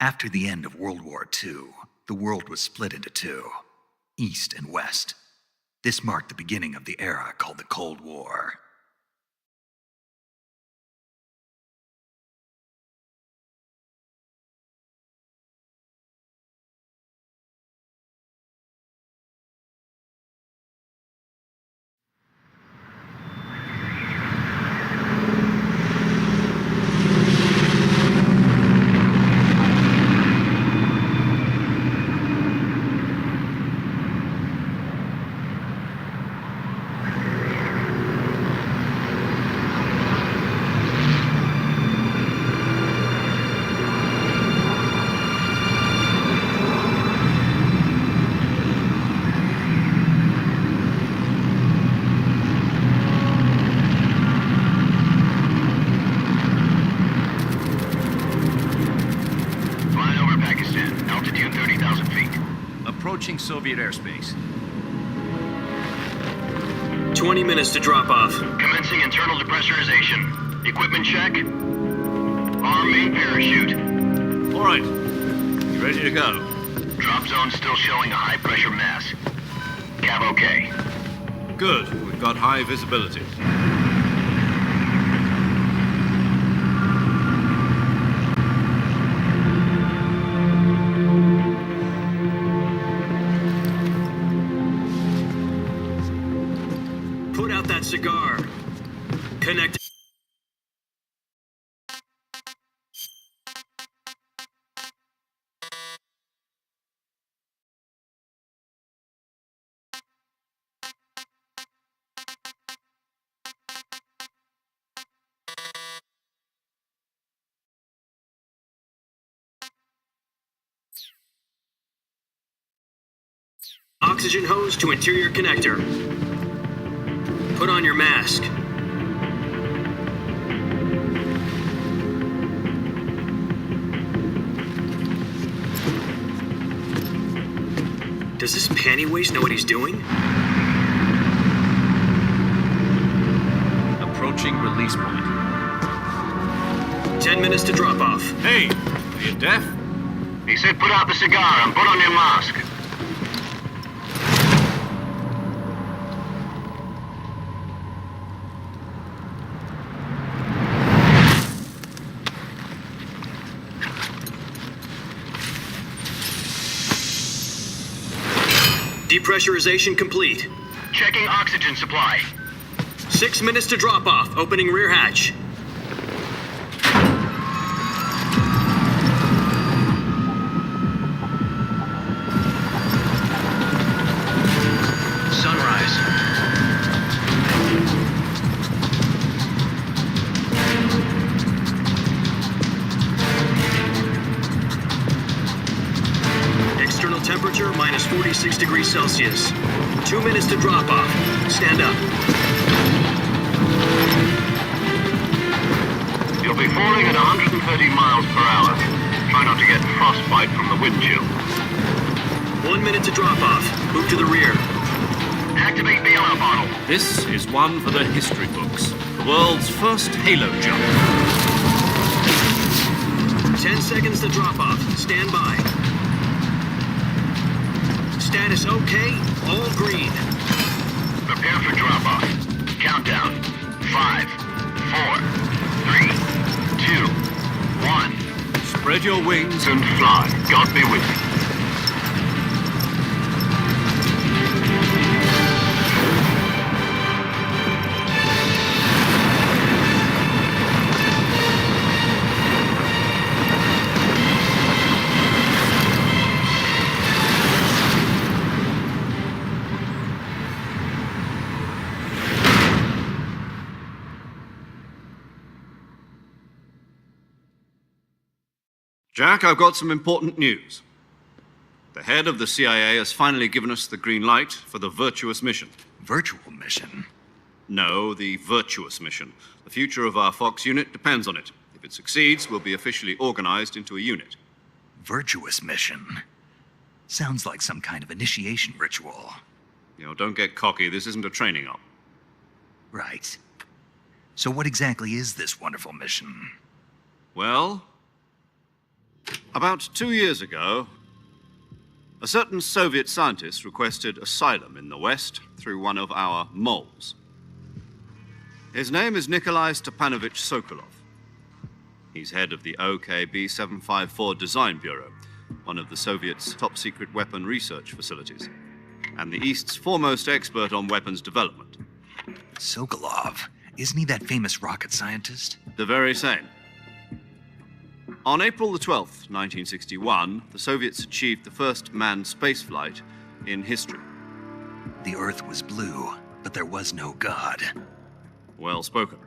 After the end of World War II, the world was split into two, East and West. This marked the beginning of the era called the Cold War. Approaching Soviet airspace. 20 minutes to drop off. Commencing internal depressurization. Equipment check. Arm main parachute. All right. You ready to go? Drop zone still showing a high pressure mass. Cav okay. Good. We've got high visibility. Put out that cigar. Connect. Oxygen hose to interior connector. Put on your mask. Does this panty waste know what he's doing? Approaching release point. 10 minutes to drop off. Hey! Are you deaf? He said put out the cigar and put on your mask. Depressurization complete. Checking oxygen supply. 6 minutes to drop off. Opening rear hatch. Sunrise. External temperature minus 46 degrees Celsius. 2 minutes to drop off. Stand up. You'll be falling at 130 miles per hour. Try not to get frostbite from the wind chill. 1 minute to drop off. Move to the rear. Activate bailout bottle. This is one for the history books. The world's first halo jump. 10 seconds to drop off. Stand by. Status okay. All green. Prepare for drop-off. Countdown. 5, 4, 3, 2, 1. Spread your wings And fly. God be with you. Jack, I've got some important news. The head of the CIA has finally given us the green light for the Virtuous mission. Virtual mission? No, the Virtuous mission. The future of our Fox unit depends on it. If it succeeds, we'll be officially organized into a unit. Virtuous mission? Sounds like some kind of initiation ritual. You know, don't get cocky. This isn't a training op. Right. So what exactly is this wonderful mission? Well, About 2 years ago, a certain Soviet scientist requested asylum in the West through one of our moles. His name is Nikolai Stepanovich Sokolov. He's head of the OKB 754 Design Bureau, one of the Soviets' top-secret weapon research facilities, and the East's foremost expert on weapons development. Sokolov. Isn't he that famous rocket scientist? The very same. On April the 12th, 1961, the Soviets achieved the first manned spaceflight in history. The Earth was blue, but there was no God. Well spoken.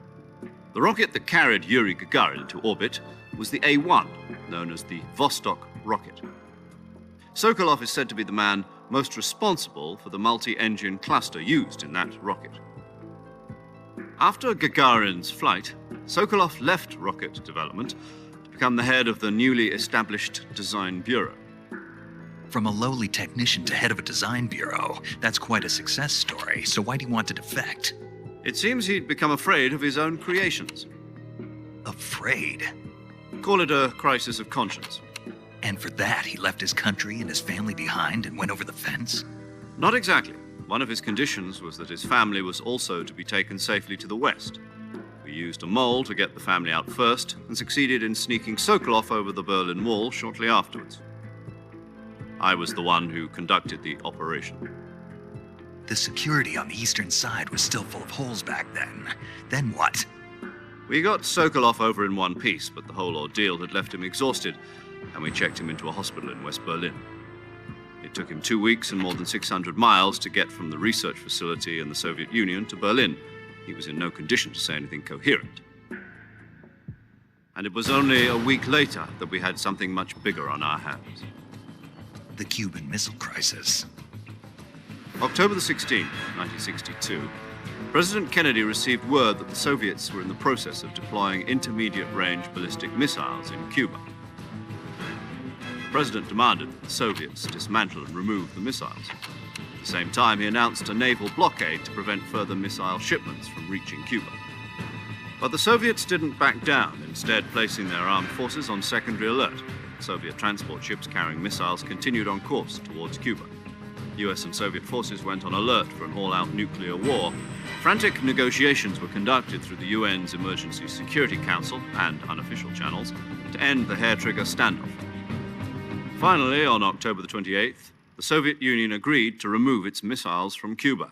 The rocket that carried Yuri Gagarin into orbit was the A-1, known as the Vostok rocket. Sokolov is said to be the man most responsible for the multi-engine cluster used in that rocket. After Gagarin's flight, Sokolov left rocket development to become the head of the newly established Design Bureau. From a lowly technician to head of a design bureau, that's quite a success story, so why do you want to defect? It seems he'd become afraid of his own creations. Afraid? Call it a crisis of conscience. And for that, he left his country and his family behind and went over the fence? Not exactly. One of his conditions was that his family was also to be taken safely to the West. We used a mole to get the family out first and succeeded in sneaking Sokolov over the Berlin Wall shortly afterwards. I was the one who conducted the operation. The security on the eastern side was still full of holes back then. Then what? We got Sokolov over in one piece, but the whole ordeal had left him exhausted, and we checked him into a hospital in West Berlin. It took him 2 weeks and more than 600 miles to get from the research facility in the Soviet Union to Berlin. He was in no condition to say anything coherent. And it was only a week later that we had something much bigger on our hands. The Cuban Missile Crisis. October the 16th, 1962, President Kennedy received word that the Soviets were in the process of deploying intermediate-range ballistic missiles in Cuba. The President demanded that the Soviets dismantle and remove the missiles. At the same time, he announced a naval blockade to prevent further missile shipments from reaching Cuba. But the Soviets didn't back down, instead placing their armed forces on secondary alert. Soviet transport ships carrying missiles continued on course towards Cuba. US and Soviet forces went on alert for an all-out nuclear war. Frantic negotiations were conducted through the UN's Emergency Security Council and unofficial channels to end the hair-trigger standoff. Finally, on October the 28th, the Soviet Union agreed to remove its missiles from Cuba,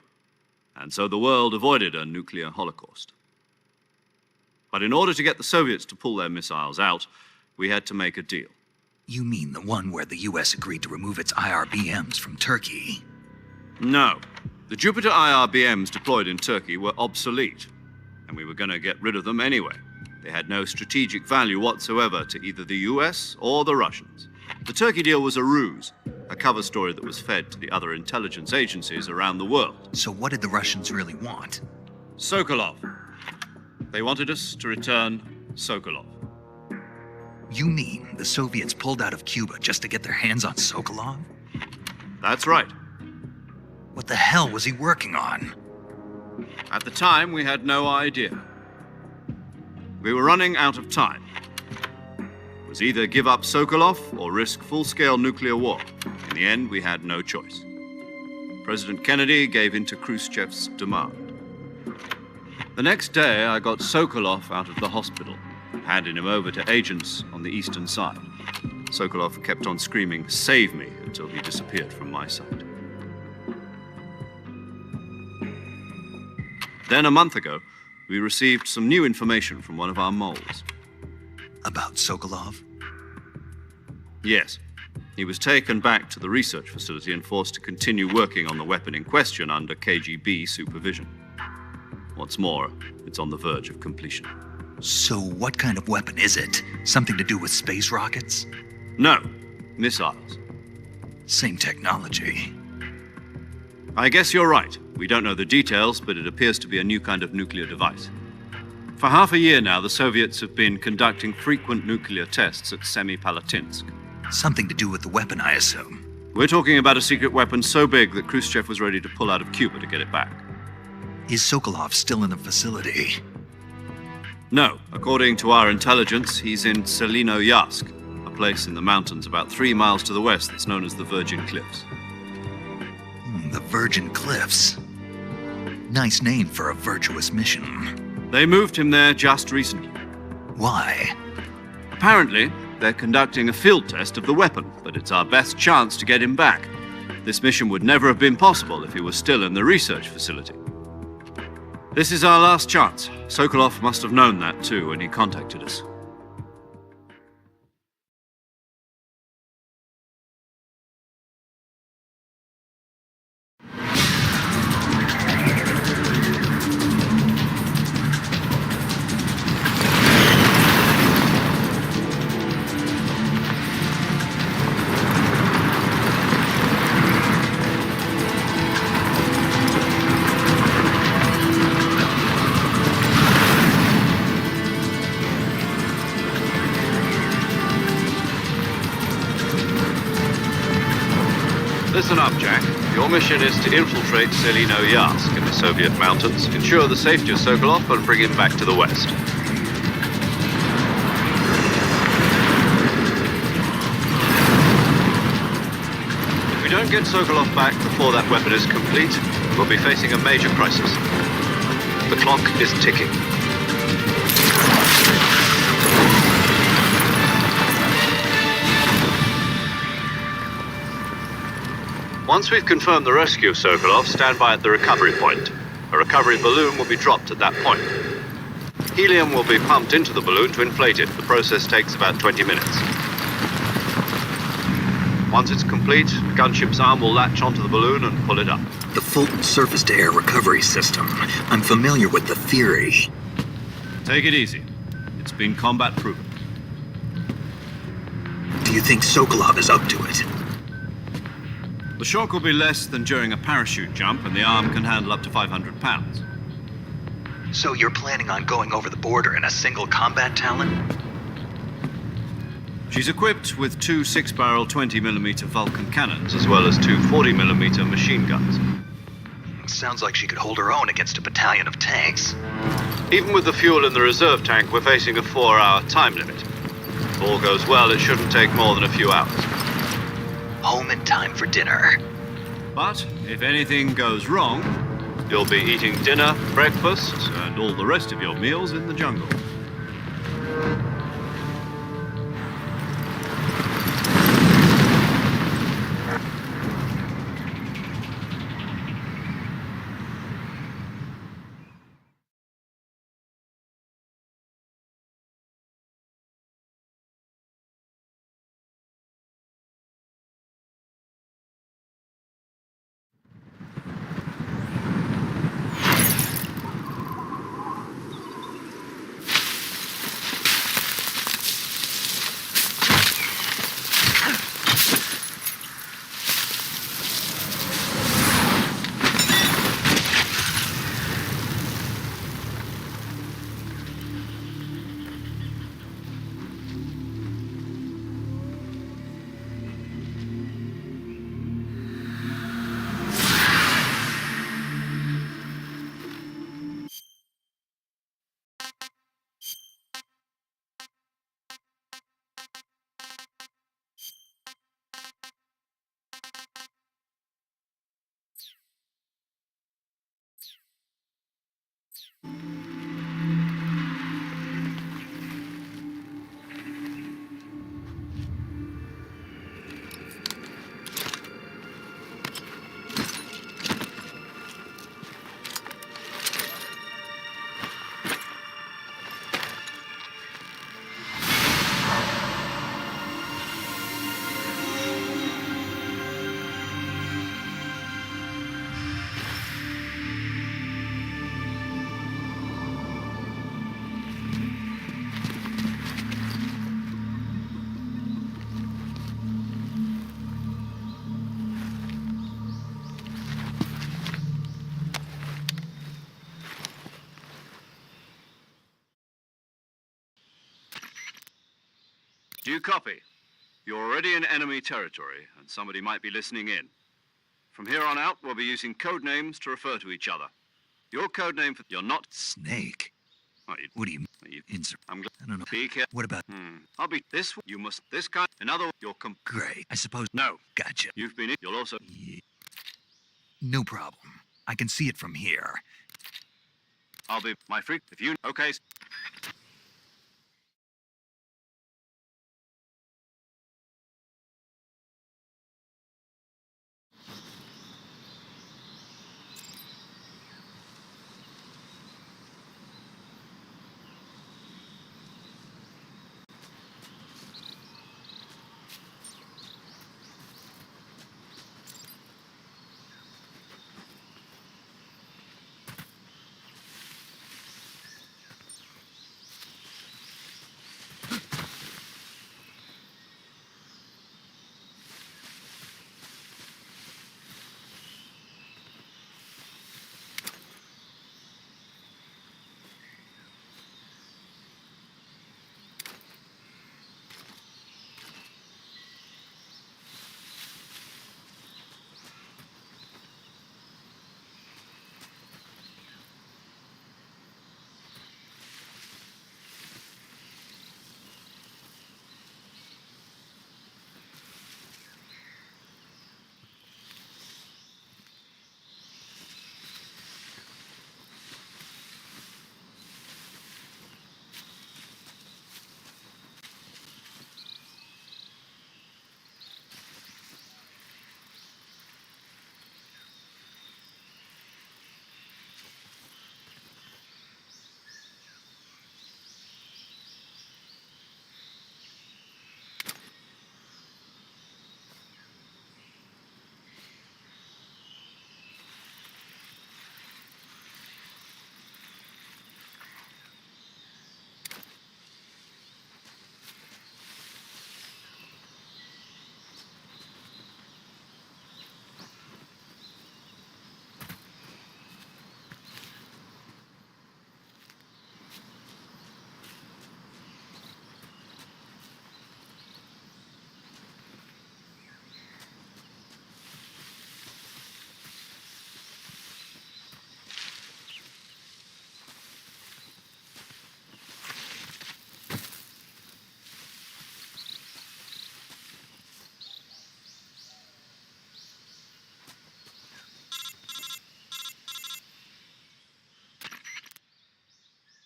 and so the world avoided a nuclear holocaust. But in order to get the Soviets to pull their missiles out, we had to make a deal. You mean the one where the US agreed to remove its IRBMs from Turkey? No. The Jupiter IRBMs deployed in Turkey were obsolete, and we were going to get rid of them anyway. They had no strategic value whatsoever to either the US or the Russians. The Turkey deal was a ruse, a cover story that was fed to the other intelligence agencies around the world. So what did the Russians really want? Sokolov. They wanted us to return Sokolov. You mean the Soviets pulled out of Cuba just to get their hands on Sokolov? That's right. What the hell was he working on? At the time, we had no idea. We were running out of time. It was either give up Sokolov or risk full-scale nuclear war. In the end, we had no choice. President Kennedy gave in to Khrushchev's demand. The next day, I got Sokolov out of the hospital, handing him over to agents on the eastern side. Sokolov kept on screaming, "Save me," until he disappeared from my sight. Then a month ago, we received some new information from one of our moles. About Sokolov? Yes. He was taken back to the research facility and forced to continue working on the weapon in question under KGB supervision. What's more, it's on the verge of completion. So what kind of weapon is it? Something to do with space rockets? No, missiles. Same technology. I guess you're right. We don't know the details, but it appears to be a new kind of nuclear device. For half a year now, the Soviets have been conducting frequent nuclear tests at Semipalatinsk. Something to do with the weapon, I assume. We're talking about a secret weapon so big that Khrushchev was ready to pull out of Cuba to get it back. Is Sokolov still in the facility? No, according to our intelligence, he's in Selinoyarsk, a place in the mountains about 3 miles to the west that's known as the Virgin Cliffs. The Virgin Cliffs. Nice name for a virtuous mission. They moved him there just recently. Why? Apparently, they're conducting a field test of the weapon, but it's our best chance to get him back. This mission would never have been possible if he was still in the research facility. This is our last chance. Sokolov must have known that too when he contacted us. Listen up, Jack. Your mission is to infiltrate Selino-Yarsk in the Soviet mountains, ensure the safety of Sokolov, and bring him back to the west. If we don't get Sokolov back before that weapon is complete, we'll be facing a major crisis. The clock is ticking. Once we've confirmed the rescue of Sokolov, stand by at the recovery point. A recovery balloon will be dropped at that point. Helium will be pumped into the balloon to inflate it. The process takes about 20 minutes. Once it's complete, the gunship's arm will latch onto the balloon and pull it up. The Fulton surface-to-air recovery system. I'm familiar with the theory. Take it easy. It's been combat proven. Do you think Sokolov is up to it? The shock will be less than during a parachute jump, and the arm can handle up to 500 pounds. So you're planning on going over the border in a single combat Talon? She's equipped with 2 6-barrel 20mm Vulcan cannons, as well as 2 40mm machine guns. Sounds like she could hold her own against a battalion of tanks. Even with the fuel in the reserve tank, we're facing a 4-hour time limit. If all goes well, it shouldn't take more than a few hours. Home in time for dinner. But if anything goes wrong, you'll be eating dinner, breakfast, and all the rest of your meals in the jungle. Do you copy? You're already in enemy territory, and somebody might be listening in. From here on out, we'll be using code names to refer to each other. Your code name for... You're not... Snake? Oh, What do you... Insert. I'm glad. I don't know. Be careful. What about? I'll be this. You must. This kind. Another. You're Great. I suppose. No. Gotcha. You've been. You'll also. No problem. I can see it from here. I'll be my freak. If you. Okay.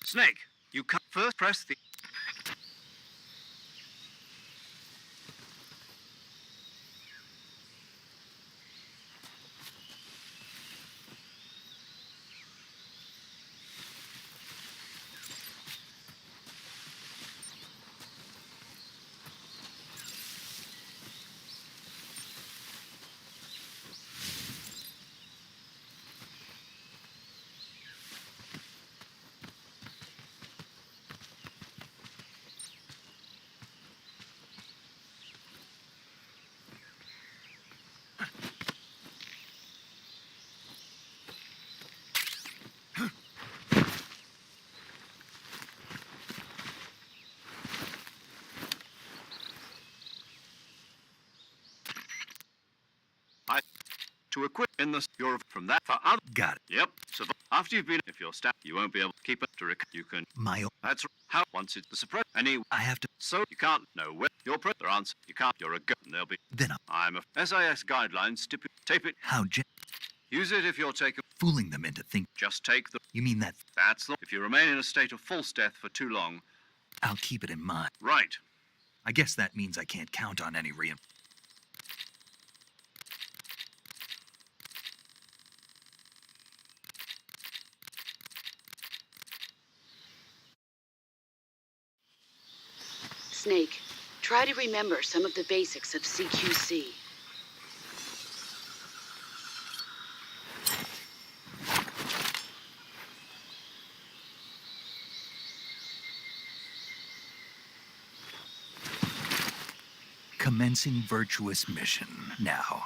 Snake. You can first press the. To equip in the. You're from that for other. Got it. Yep. So after you've been, if you're stabbed, you won't be able to keep it to you can. That's how once it's the suppress. I have to. So you can't know where your their answer. You can't. You're a gun. They'll be. Then I'm a SIS guidelines stipulate. Tape it. Use it if you're taking. Fooling them into think. Just take the. You mean that? That's the. If you remain in a state of false death for too long. I'll keep it in mind. Right. I guess that means I can't count on any Snake, try to remember some of the basics of CQC. Commencing virtuous mission now.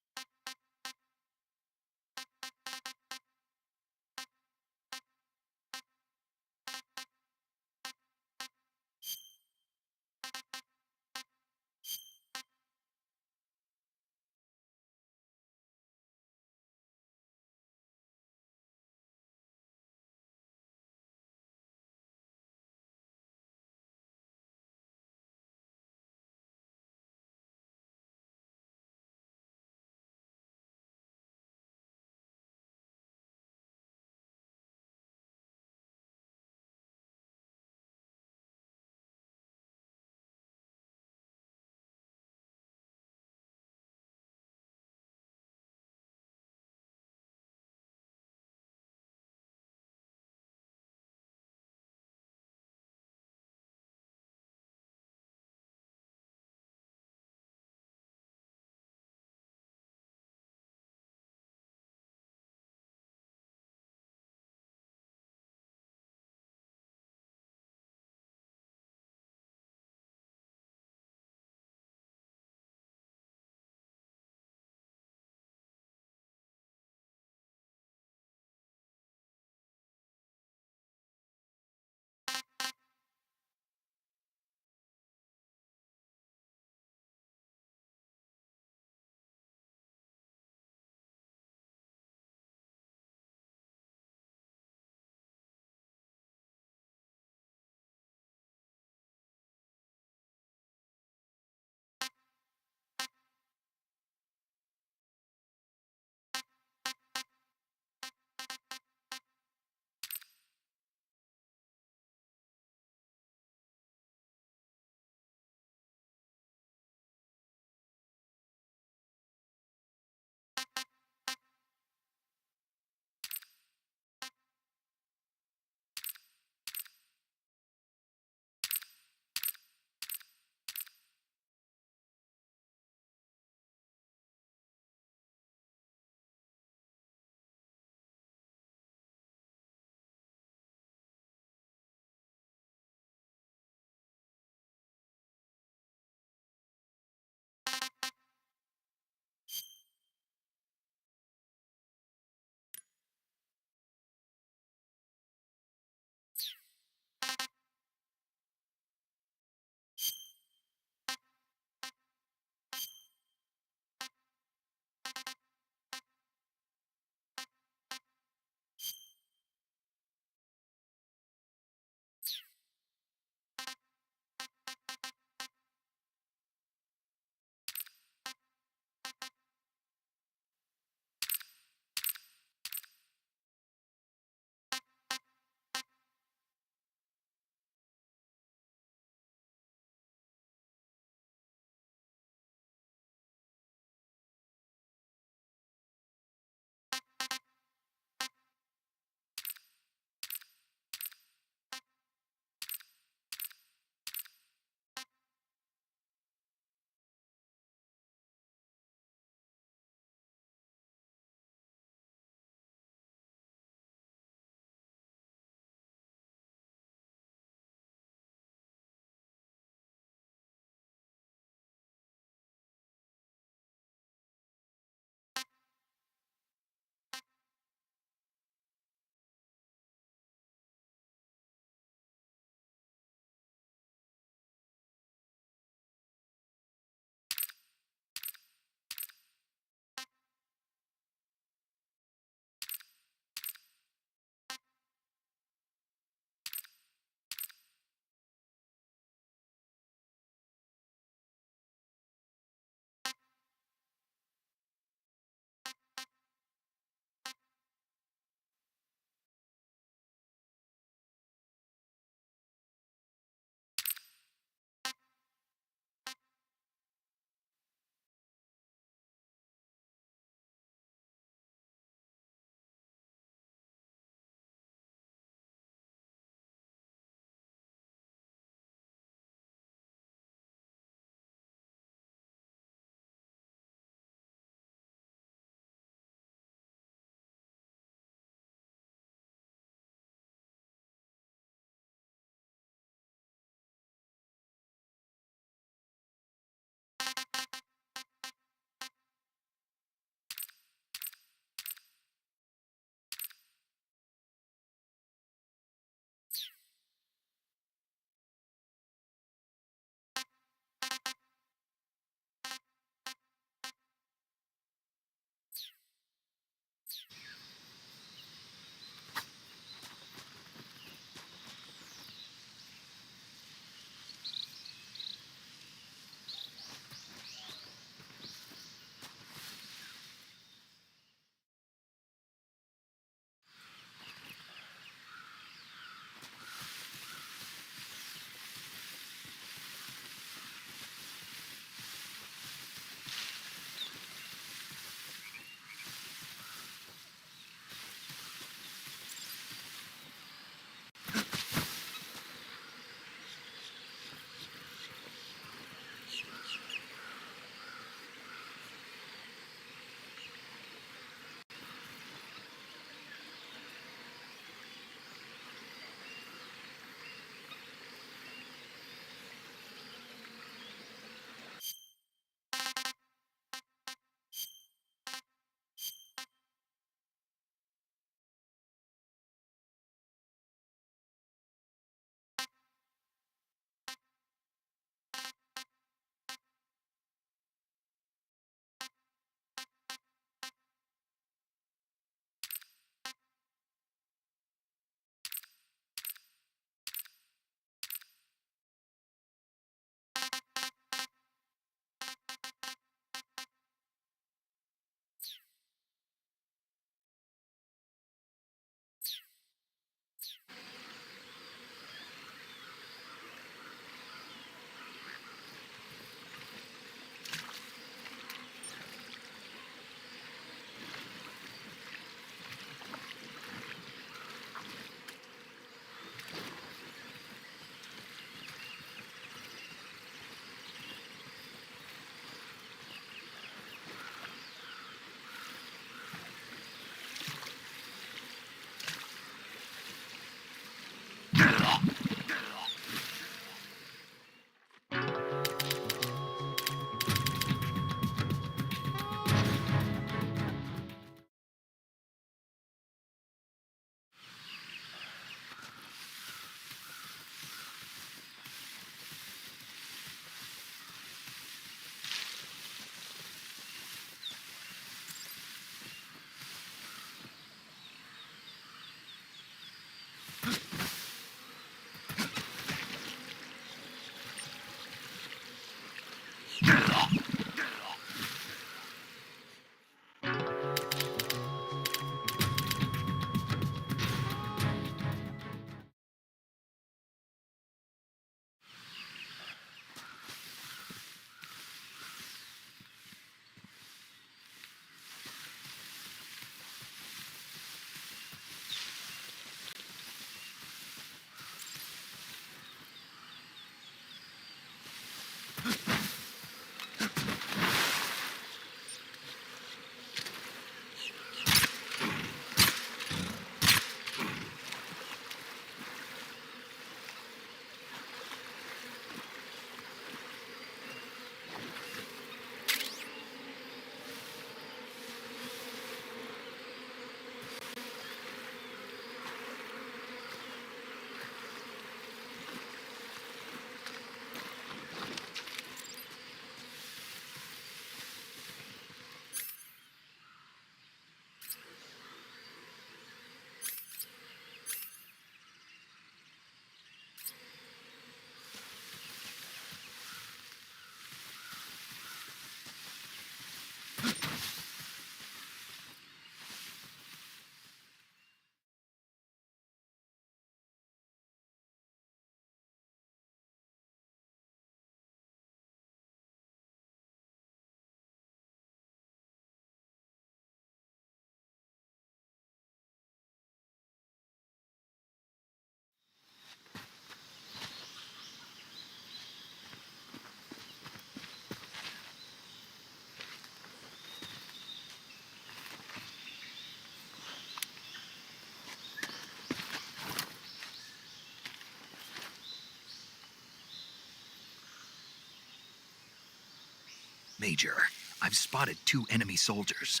Major, I've spotted 2 enemy soldiers.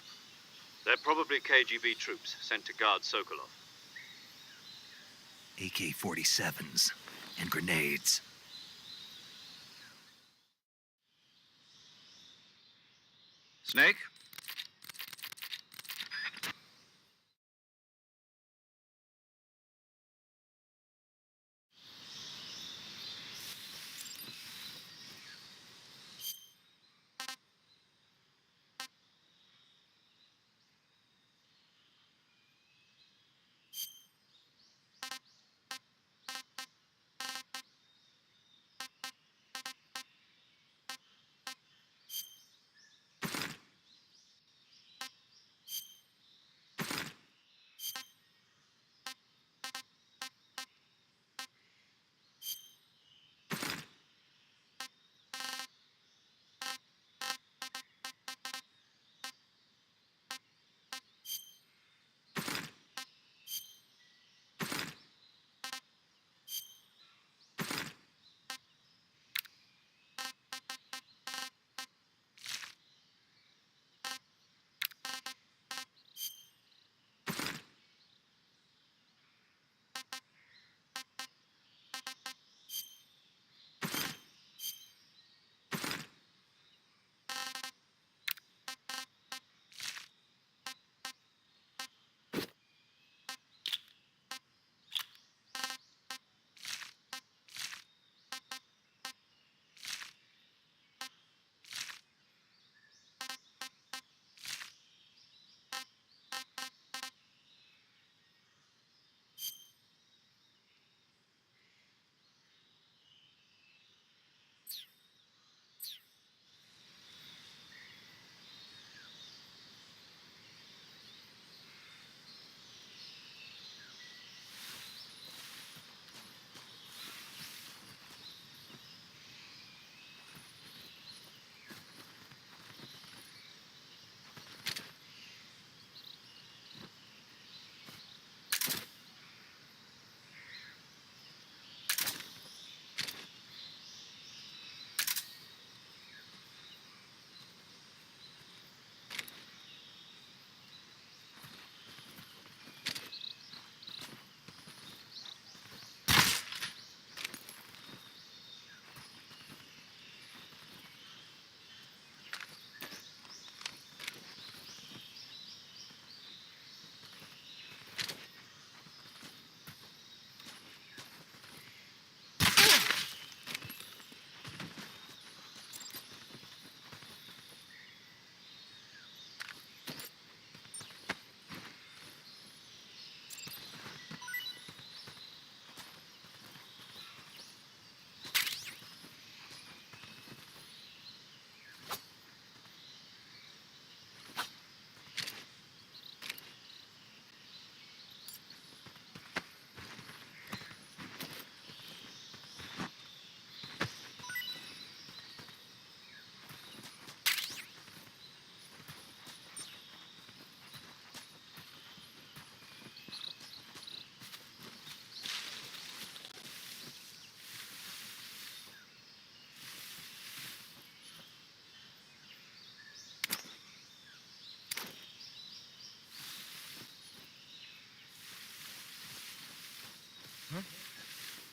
They're probably KGB troops sent to guard Sokolov. AK-47s and grenades. Snake?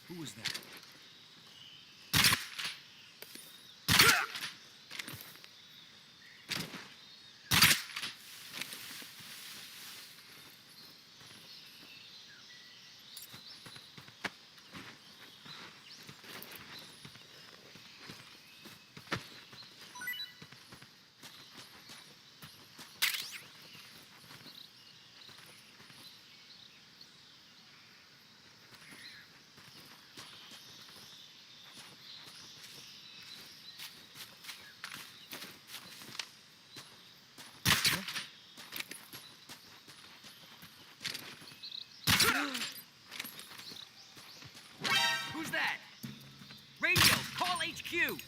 Who was that? Who's that? Radio, call HQ!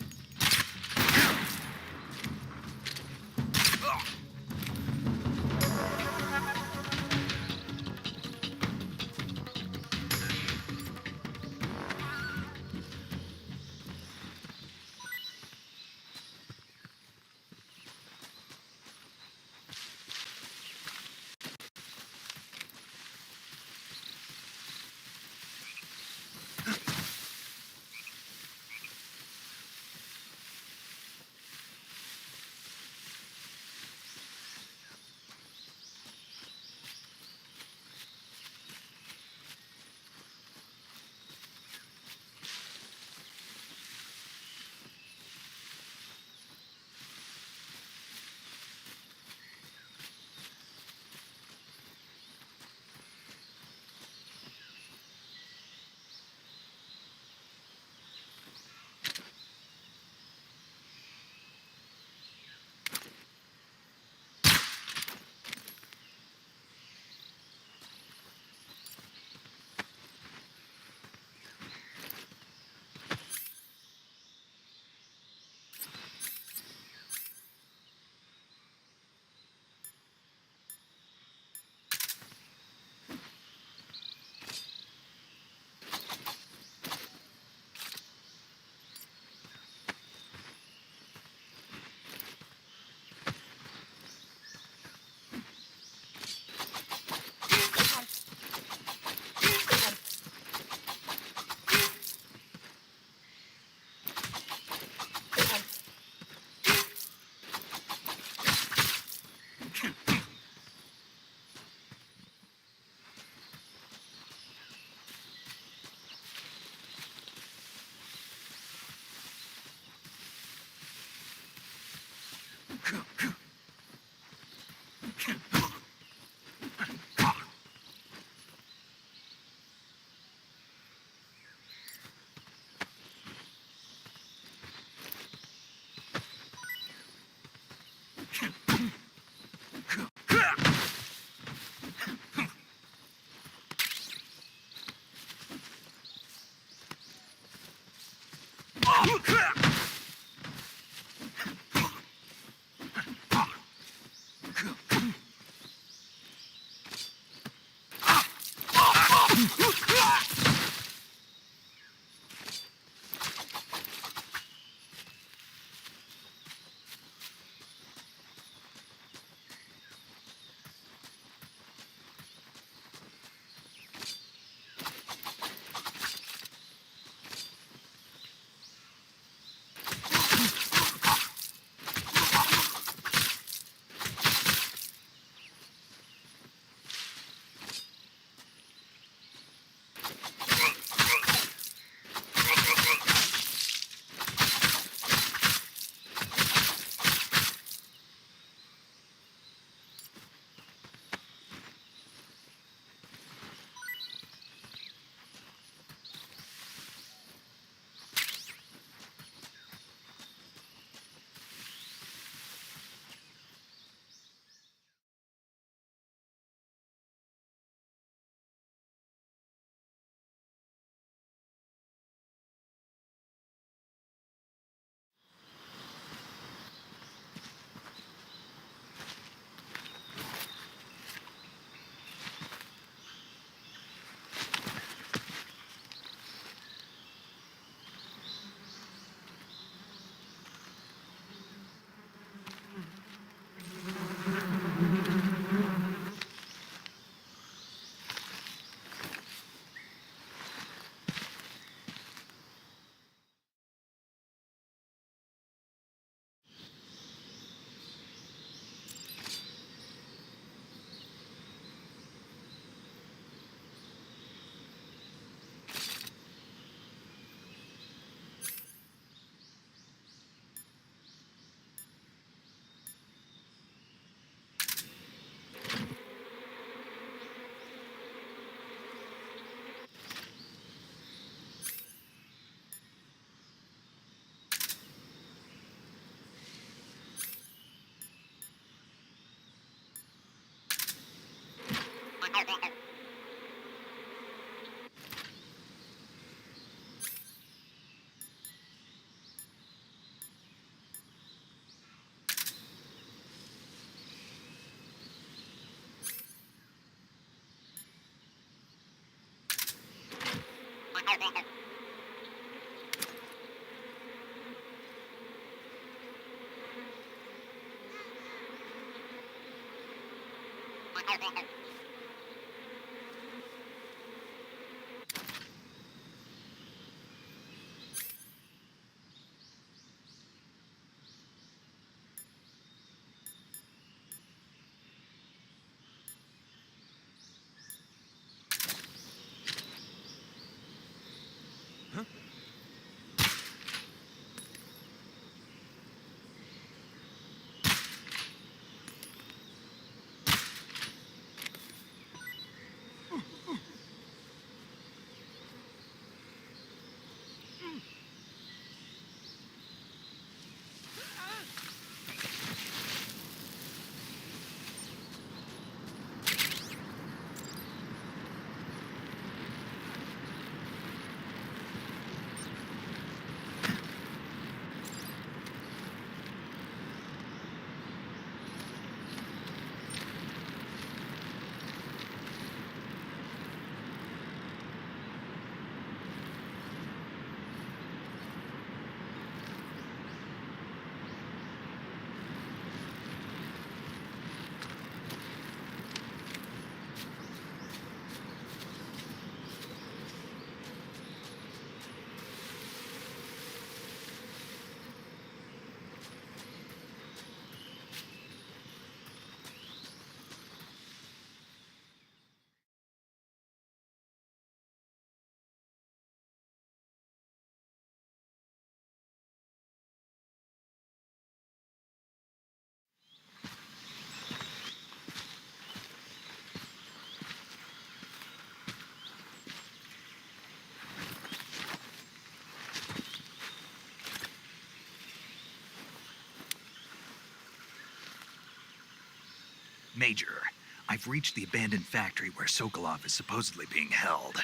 Major, I've reached the abandoned factory where Sokolov is supposedly being held.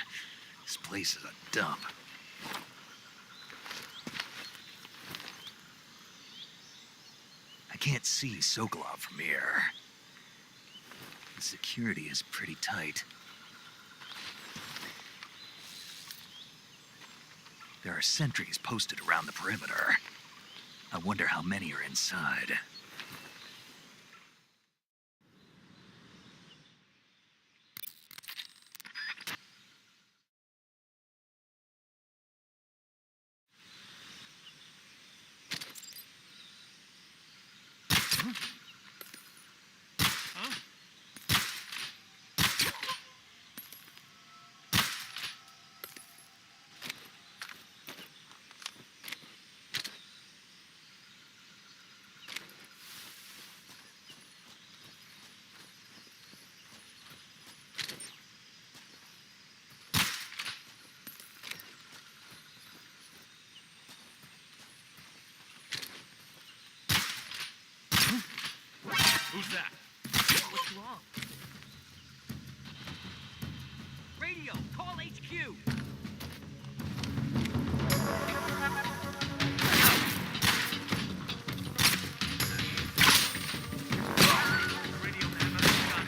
This place is a dump. can't see Sokolov from here. The security is pretty tight. There are sentries posted around the perimeter. I wonder how many are inside. Who's that? What's wrong? Radio, call HQ! Radio man, another gun.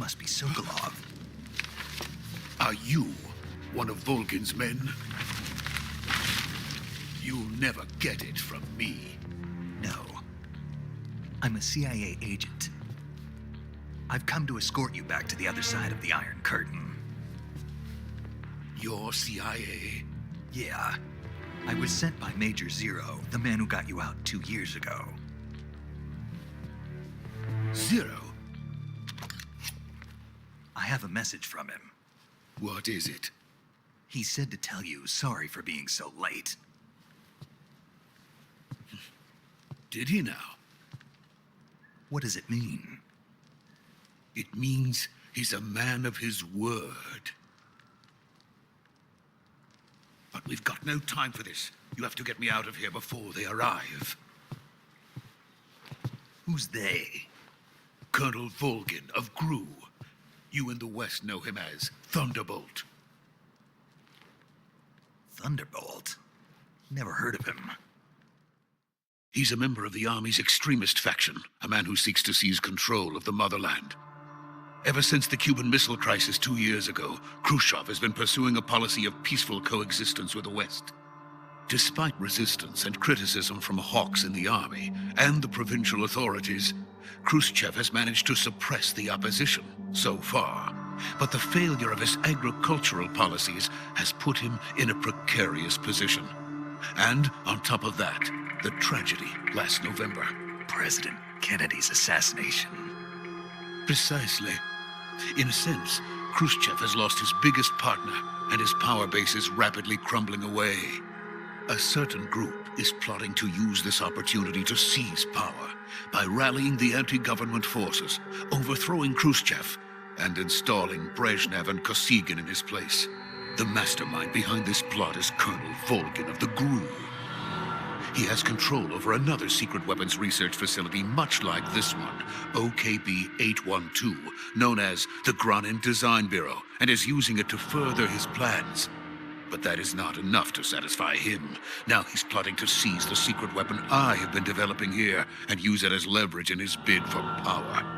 must be Sokolov. Are you one of Volgin's men? You'll never get it from me. No. I'm a CIA agent. I've come to escort you back to the other side of the Iron Curtain. You're CIA? Yeah. I was sent by Major Zero, the man who got you out 2 years ago. Zero? I have a message from him. What is it? He said to tell you sorry for being so late. Did he now? What does it mean? It means he's a man of his word. But we've got no time for this. You have to get me out of here before they arrive. Who's they? Colonel Volgin of GRU. You in the West know him as Thunderbolt. Thunderbolt? Never heard of him. He's a member of the Army's extremist faction, a man who seeks to seize control of the motherland. Ever since the Cuban Missile Crisis 2 years ago, Khrushchev has been pursuing a policy of peaceful coexistence with the West. Despite resistance and criticism from hawks in the army and the provincial authorities, Khrushchev has managed to suppress the opposition so far. But the failure of his agricultural policies has put him in a precarious position. And on top of that, the tragedy last November. President Kennedy's assassination. Precisely. In a sense, Khrushchev has lost his biggest partner, and his power base is rapidly crumbling away. A certain group is plotting to use this opportunity to seize power by rallying the anti-government forces, overthrowing Khrushchev, and installing Brezhnev and Kosygin in his place. The mastermind behind this plot is Colonel Volgin of the GRU. He has control over another secret weapons research facility much like this one, OKB-812, known as the Granin Design Bureau, and is using it to further his plans. But that is not enough to satisfy him. Now he's plotting to seize the secret weapon I have been developing here and use it as leverage in his bid for power.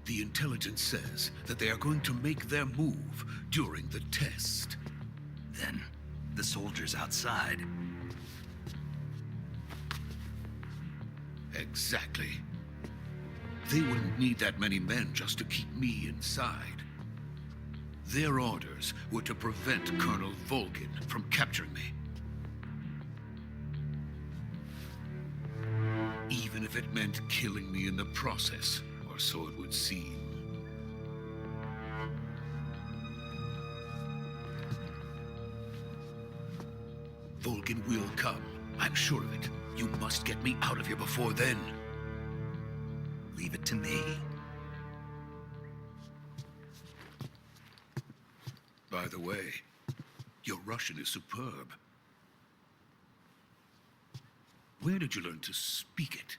The intelligence says that they are going to make their move during the test. Then, the soldiers outside. Exactly. They wouldn't need that many men just to keep me inside. Their orders were to prevent Colonel Volgin from capturing me. Even if it meant killing me in the process, or so it would seem. Volgin will come. I'm sure of it. You must get me out of here before then. Leave it to me. By the way, your Russian is superb. Where did you learn to speak it?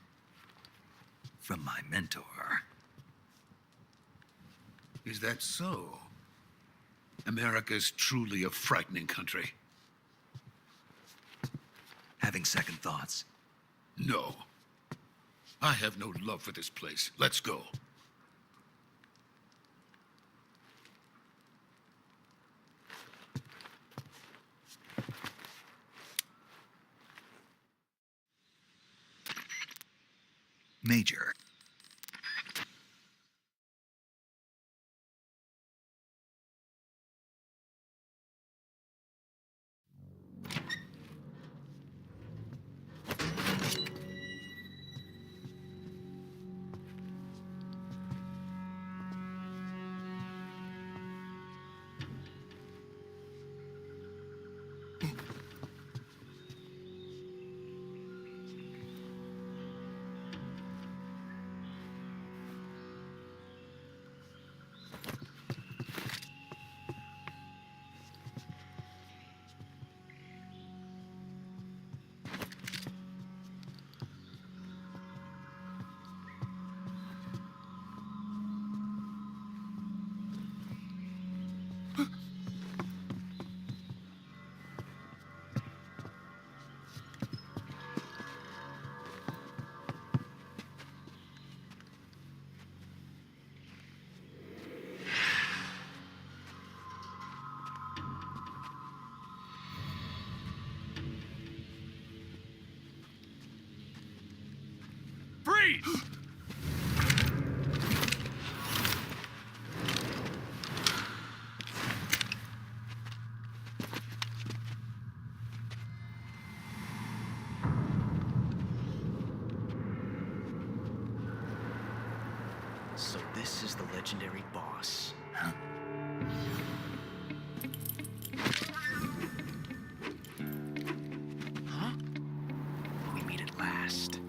From my mentor. Is that so? America's truly a frightening country. Having second thoughts? No. I have no love for this place. Let's go. Major. Freeze! So this is the legendary boss. Huh? We meet at last.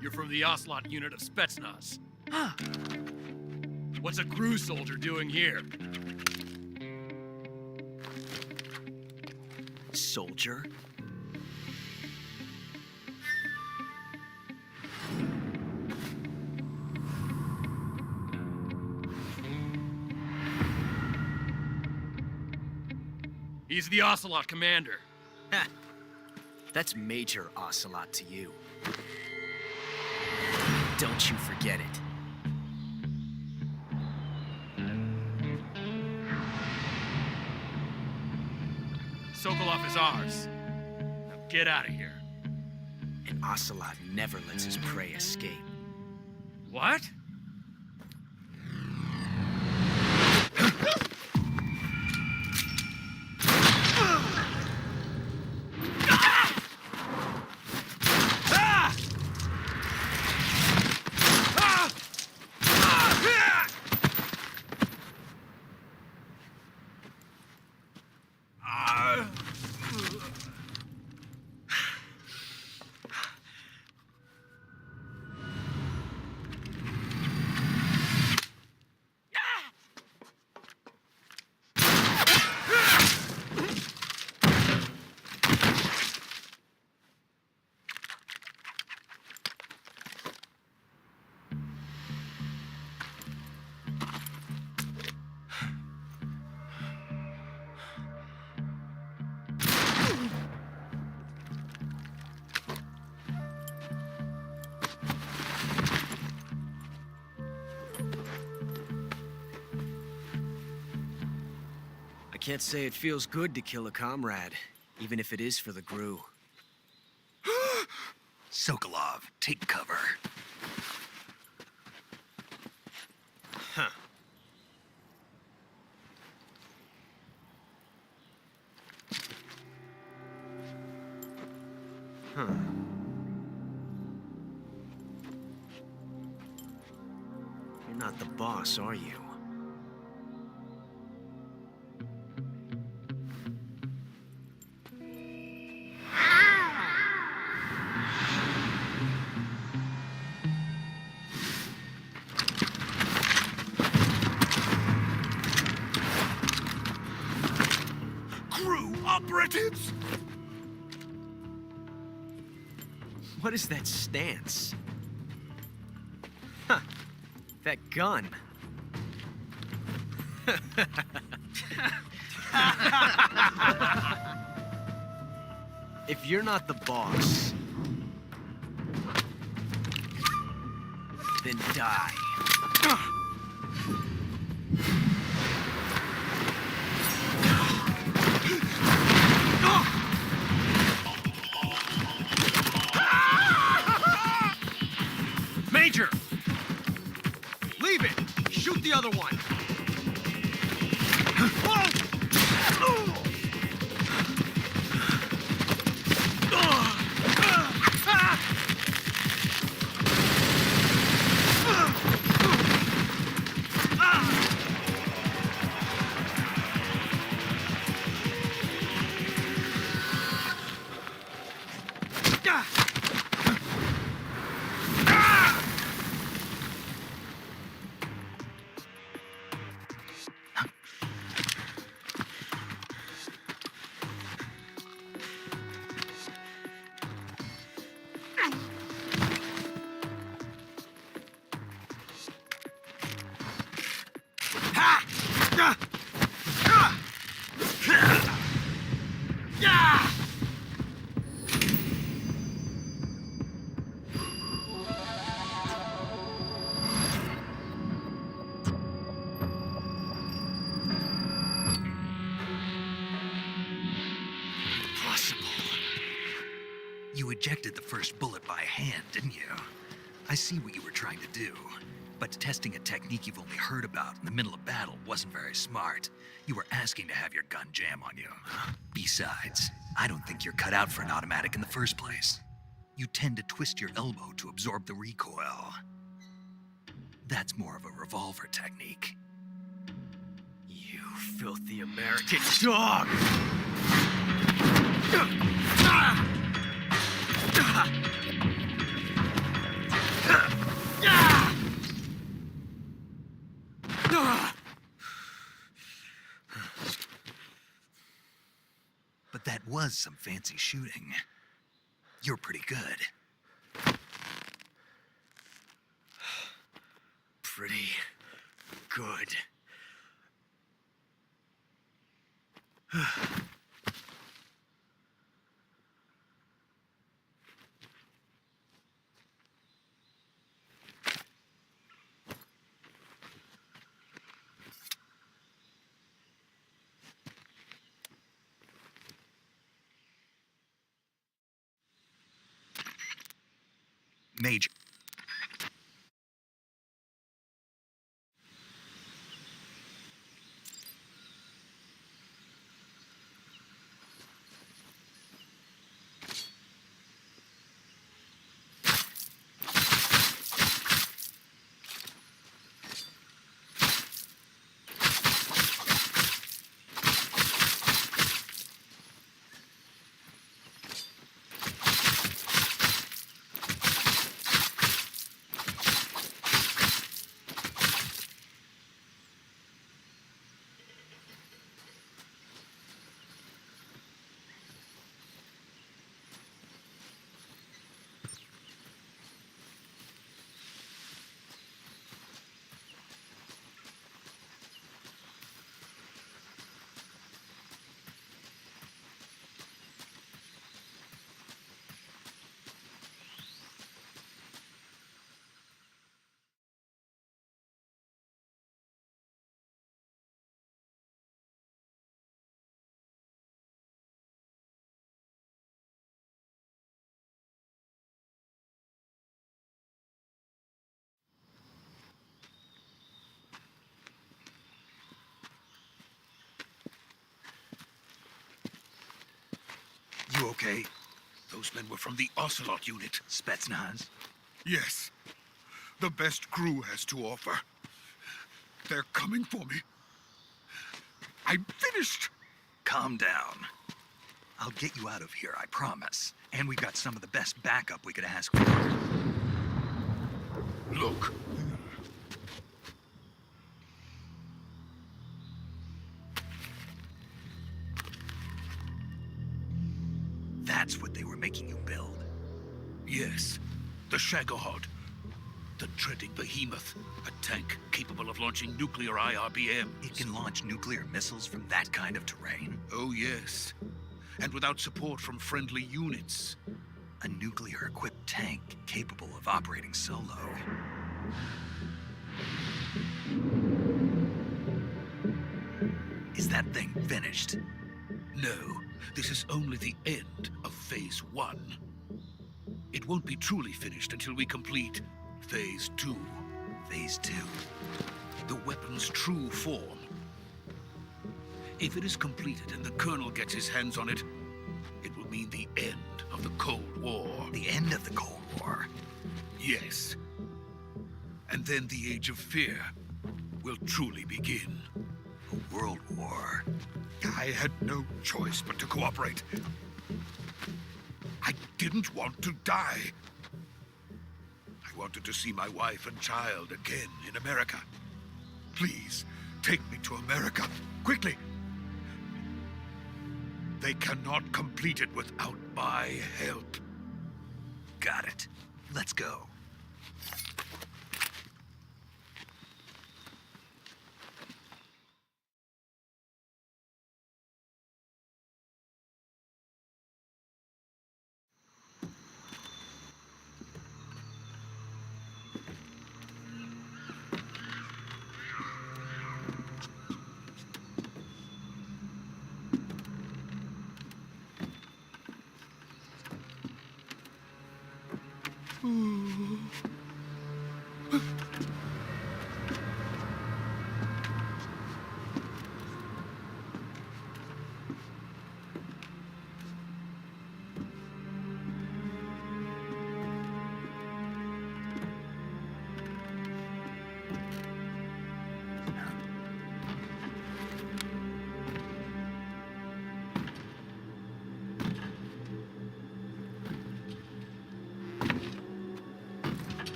You're from the Ocelot unit of Spetsnaz. What's a crew soldier doing here? Soldier? He's the Ocelot commander. Ha! That's Major Ocelot to you. Don't you forget it. Sokolov is ours. Now get out of here. And Ocelot never lets his prey escape. What? I can't say it feels good to kill a comrade, even if it is for the GRU. Sokolov, take cover. Huh. Huh. You're not the boss, are you? Crew operatives! What is that stance? Huh. That gun. If you're not the boss, then die. Major! Leave it! Shoot the other one! You ejected the first bullet by hand, didn't you? I see what you were trying to do. But testing a technique you've only heard about in the middle of battle wasn't very smart. You were asking to have your gun jam on you. Besides, I don't think you're cut out for an automatic in the first place. You tend to twist your elbow to absorb the recoil. That's more of a revolver technique. You filthy American dog! But that was some fancy shooting. You're pretty good. Pretty good. Major. You okay? Those men were from the Ocelot unit. Spetsnaz? Yes. The best crew has to offer. They're coming for me. I'm finished. Calm down. I'll get you out of here, I promise. And we got some of the best backup we could ask for. Look. That's what they were making you build. Yes. The Shagohod. The dreading behemoth. A tank capable of launching nuclear IRBMs. It can launch nuclear missiles from that kind of terrain. Oh, yes. And without support from friendly units. A nuclear-equipped tank capable of operating solo. Is that thing finished? No, this is only the end of Phase 1. It won't be truly finished until we complete Phase 2. Phase 2. The weapon's true form. If it is completed and the Colonel gets his hands on it, it will mean the end of the Cold War. The end of the Cold War? Yes. And then the Age of Fear will truly begin. A world war. I had no choice but to cooperate. I didn't want to die. I wanted to see my wife and child again in America. Please, take me to America, quickly. They cannot complete it without my help. Got it. Let's go.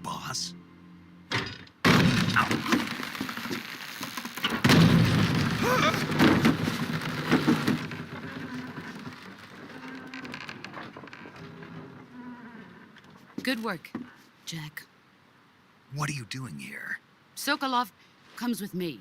Boss? Good work, Jack. What are you doing here? Sokolov comes with me.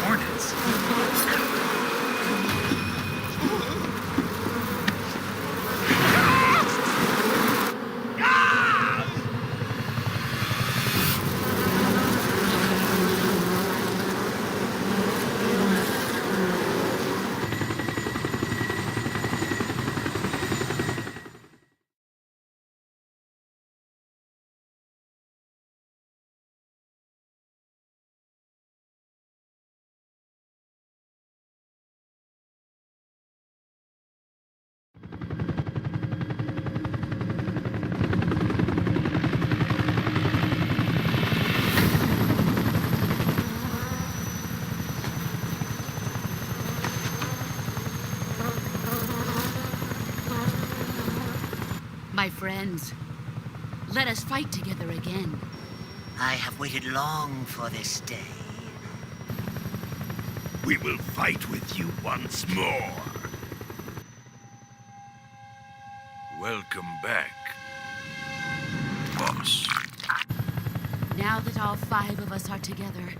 Hornets? My friends, let us fight together again. I have waited long for this day. We will fight with you once more. Welcome back, boss. Now that all 5 of us are together,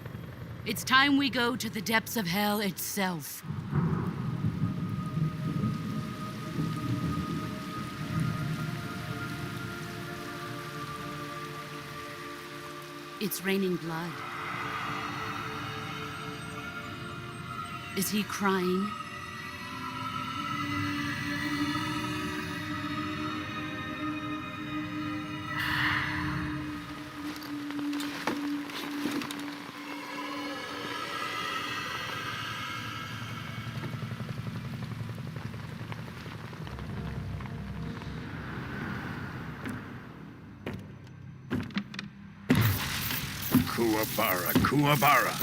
it's time we go to the depths of hell itself. It's raining blood. Is he crying? Kuwabara, Kuwabara.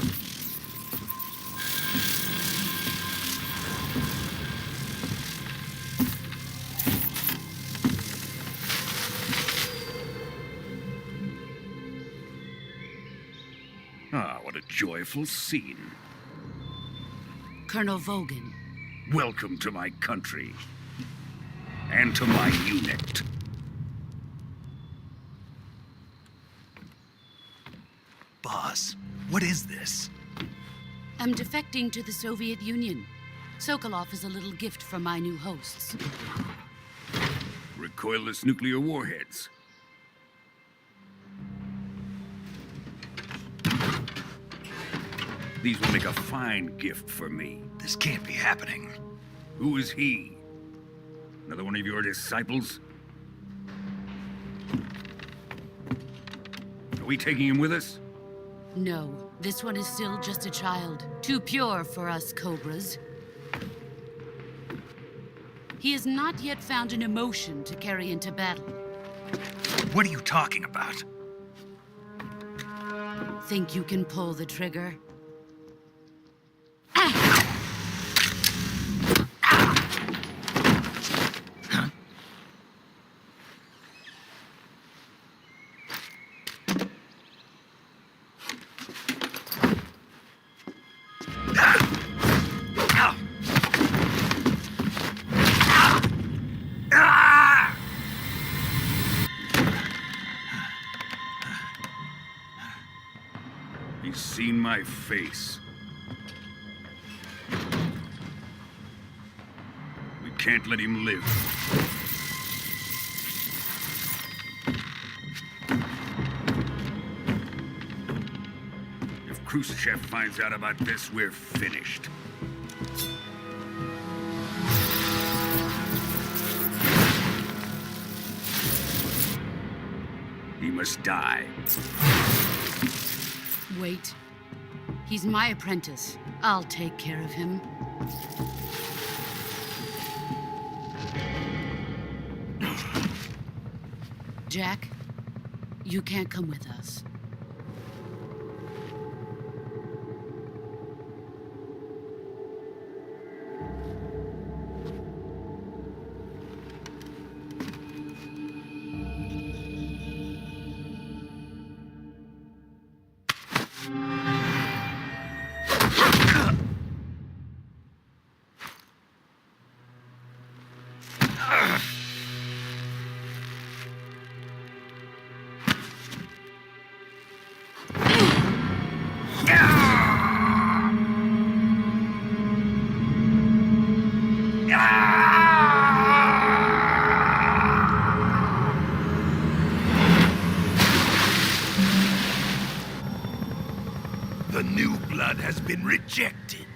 Ah, what a joyful scene. Colonel Vogan. Welcome to my country. And to my unit. Boss, what is this? I'm defecting to the Soviet Union. Sokolov is a little gift from my new hosts. Recoilless nuclear warheads. These will make a fine gift for me. This can't be happening. Who is he? Another one of your disciples? Are we taking him with us? No, this one is still just a child. Too pure for us Cobras. He has not yet found an emotion to carry into battle. What are you talking about? Think you can pull the trigger? seen my face. We can't let him live. If Khrushchev finds out about this, we're finished. He must die. Wait. He's my apprentice. I'll take care of him. Jack, you can't come with us. The new blood has been rejected.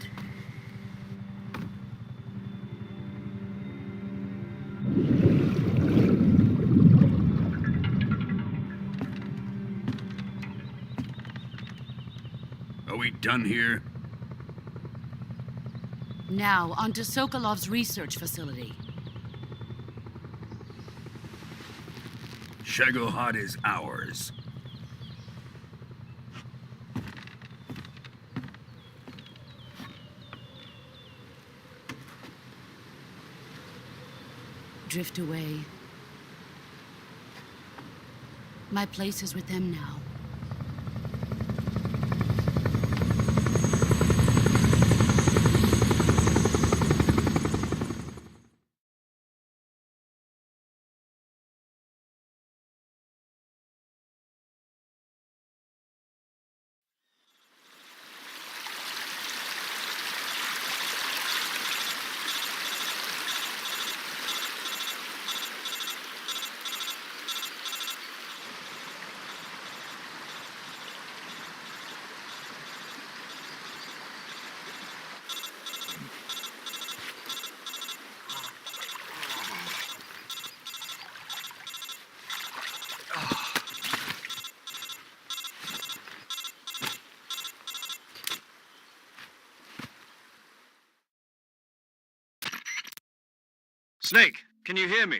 Are we done here? Now, onto Sokolov's research facility. Shagohod is ours. Drift away. My place is with them now. Snake, can you hear me?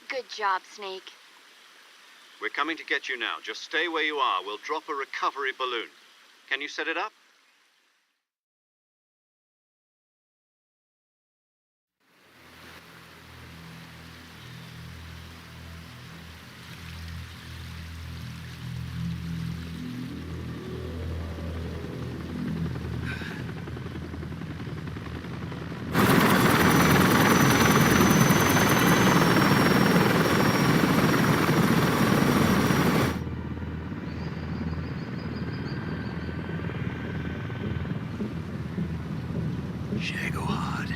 Good job, Snake. We're coming to get you now. Just stay where you are. We'll drop a recovery balloon. Can you set it up? Shagohod.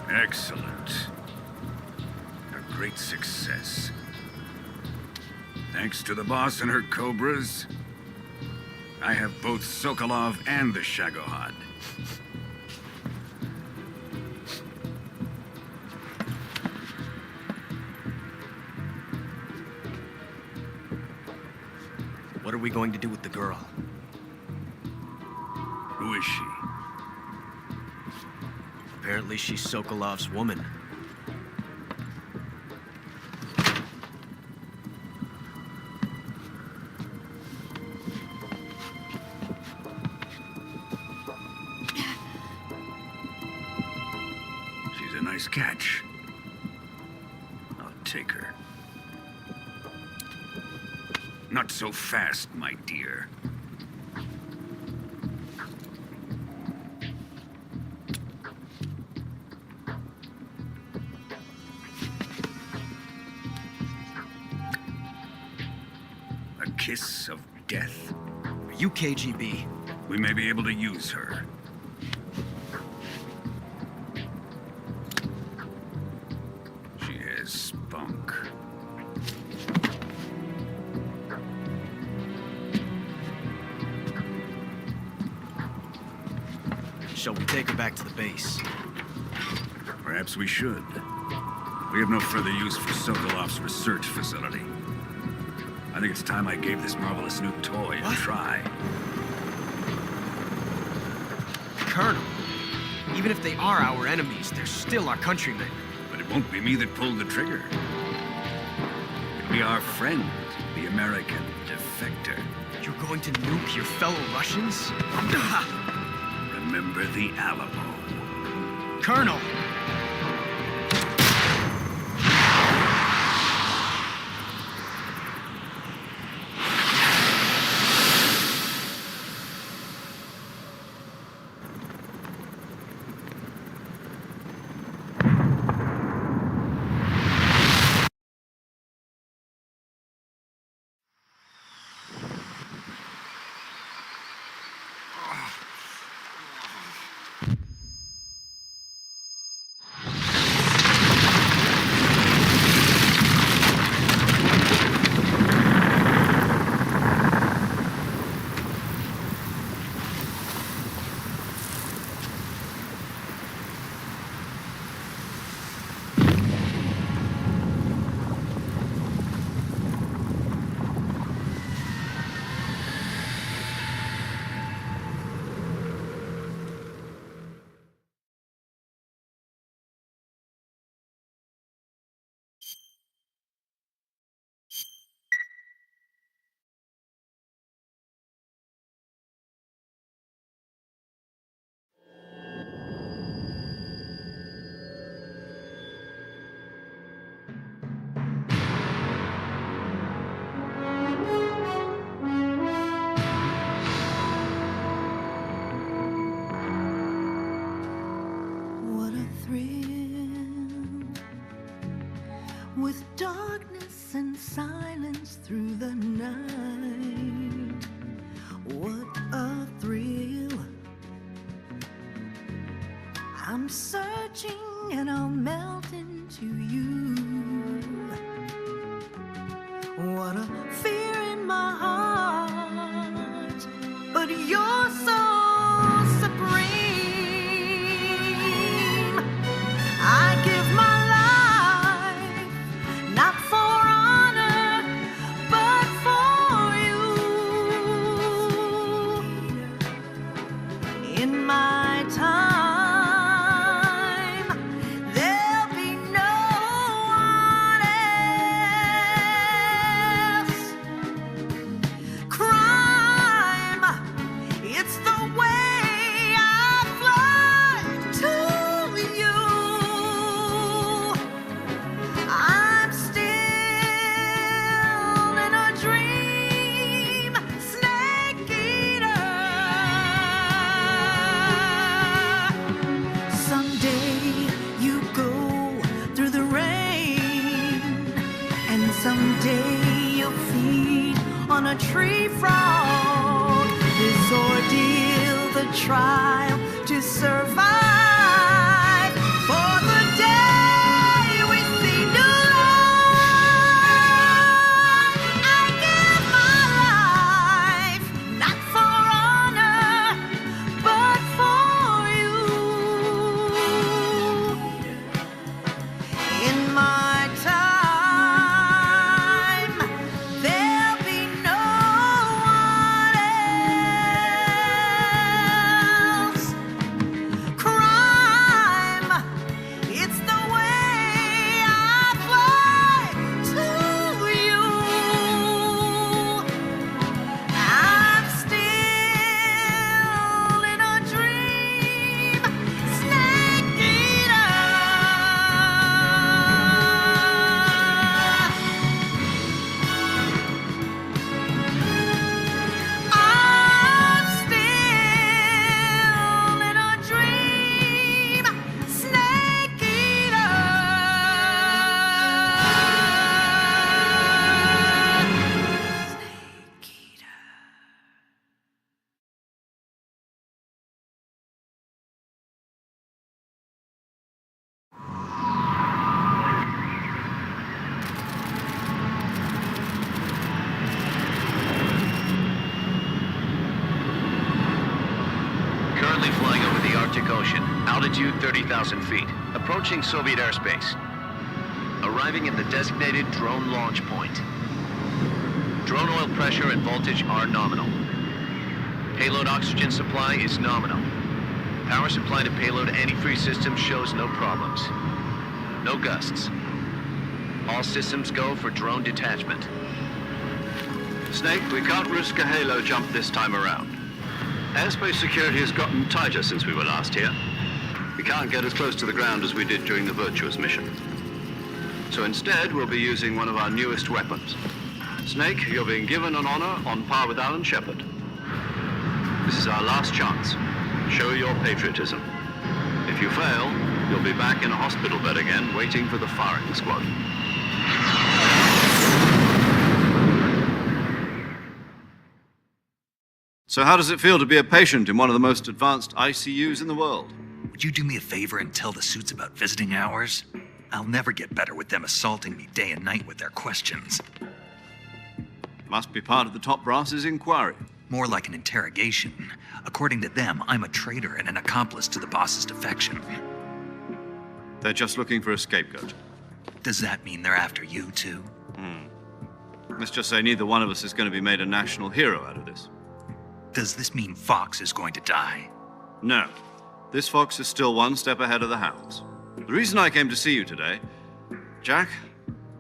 Excellent. A great success. Thanks to the boss and her cobras, I have both Sokolov and the Shagohod. What are we going to do with the girl? Who is she? Apparently she's Sokolov's woman. She's a nice catch. I'll take her. Not so fast, my dear. A kiss of death. Are you KGB? We may be able to use her. She has spunk. Shall we take her back to the base? Perhaps we should. We have no further use for Sokolov's research facility. I think it's time I gave this marvelous new toy a try. Colonel, even if they are our enemies, they're still our countrymen. But it won't be me that pulled the trigger. It'll be our friend, the American defector. You're going to nuke your fellow Russians? Remember the Alamo. Colonel! with darkness and silence through the night. What a thrill. I'm searching and I'll melt into you. What a fear in my heart, but you're so supreme. I give my life, not for honor, but for you. In my time, there'll be no one else. Crime, it's the way I fly to you. I'm still in a dream, snake eater. Someday you go through the rain, and someday you'll feed on a tree frog. This ordeal, the trial to survive, for the day we see new light. I give my life, not for honor, but for you. In my time, there'll be no one else. Crime, it's the way I fly to you. I'm still in a dream, snake eater. I'm still in a dream, snake eater. Snake eater. Currently flying over the Arctic Ocean, altitude 30,000 feet, approaching Soviet airspace. Arriving at the designated drone launch point. Drone oil pressure and voltage are nominal. Payload oxygen supply is nominal. Power supply to payload antifreeze system shows no problems. No gusts. All systems go for drone detachment. Snake, we can't risk a halo jump this time around. Airspace security has gotten tighter since we were last here. We can't get as close to the ground as we did during the Virtuous mission. So instead, we'll be using one of our newest weapons. Snake, you're being given an honor on par with Alan Shepard. This is our last chance. Show your patriotism. If you fail, you'll be back in a hospital bed again, waiting for the firing squad. So how does it feel to be a patient in one of the most advanced ICUs in the world? Would you do me a favor and tell the suits about visiting hours? I'll never get better with them assaulting me day and night with their questions. Must be part of the top brass's inquiry. More like an interrogation. According to them, I'm a traitor and an accomplice to the boss's defection. They're just looking for a scapegoat. Does that mean they're after you, too? Let's just say neither one of us is going to be made a national hero out of this. Does this mean Fox is going to die? No. This fox is still one step ahead of the hounds. The reason I came to see you today, Jack,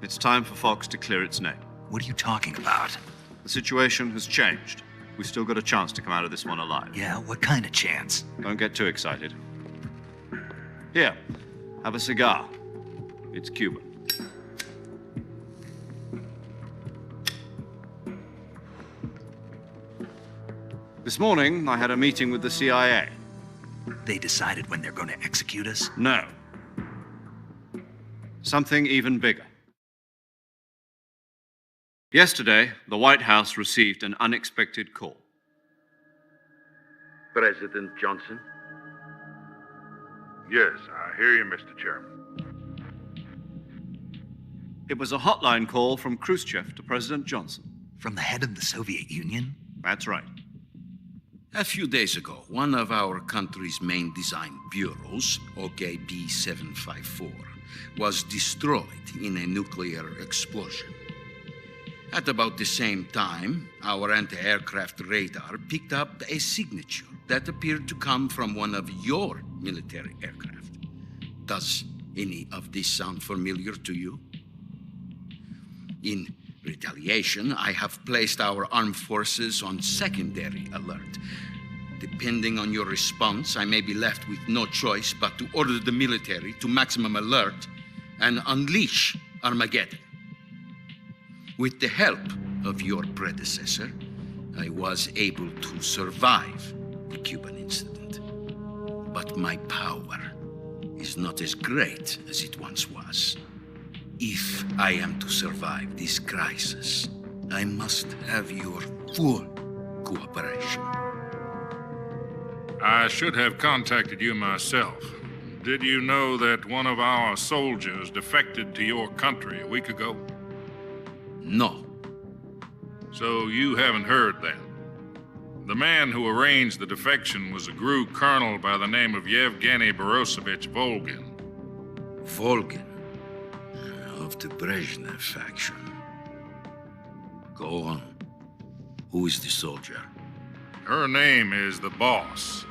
it's time for Fox to clear its name. What are you talking about? The situation has changed. We've still got a chance to come out of this one alive. Yeah, what kind of chance? Don't get too excited. Here, have a cigar. It's Cuban. This morning, I had a meeting with the CIA. They decided when they're going to execute us? No. Something even bigger. Yesterday, the White House received an unexpected call. President Johnson? Yes, I hear you, Mr. Chairman. It was a hotline call from Khrushchev to President Johnson. From the head of the Soviet Union? That's right. A few days ago, one of our country's main design bureaus, OKB 754, was destroyed in a nuclear explosion. At about the same time, our anti-aircraft radar picked up a signature that appeared to come from one of your military aircraft. Does any of this sound familiar to you? In retaliation, I have placed our armed forces on secondary alert. Depending on your response, I may be left with no choice but to order the military to maximum alert and unleash Armageddon. With the help of your predecessor, I was able to survive the Cuban incident. But my power is not as great as it once was. If I am to survive this crisis, I must have your full cooperation. I should have contacted you myself. Did you know that one of our soldiers defected to your country a week ago? No. So you haven't heard then. The man who arranged the defection was a GRU colonel by the name of Yevgeny Borosovich Volgin. Volgin? Of the Brezhnev faction. Go on. Who is the soldier? Her name is the Boss.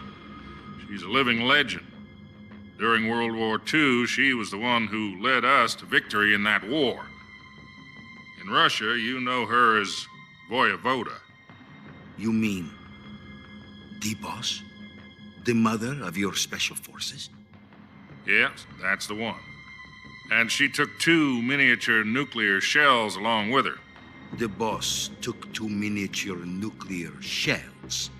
She's a living legend. During World War II, she was the one who led us to victory in that war. In Russia, you know her as Voyevoda. You mean the Boss? The mother of your special forces? Yes, that's the one. And she took 2 miniature nuclear shells along with her. The Boss took 2 miniature nuclear shells?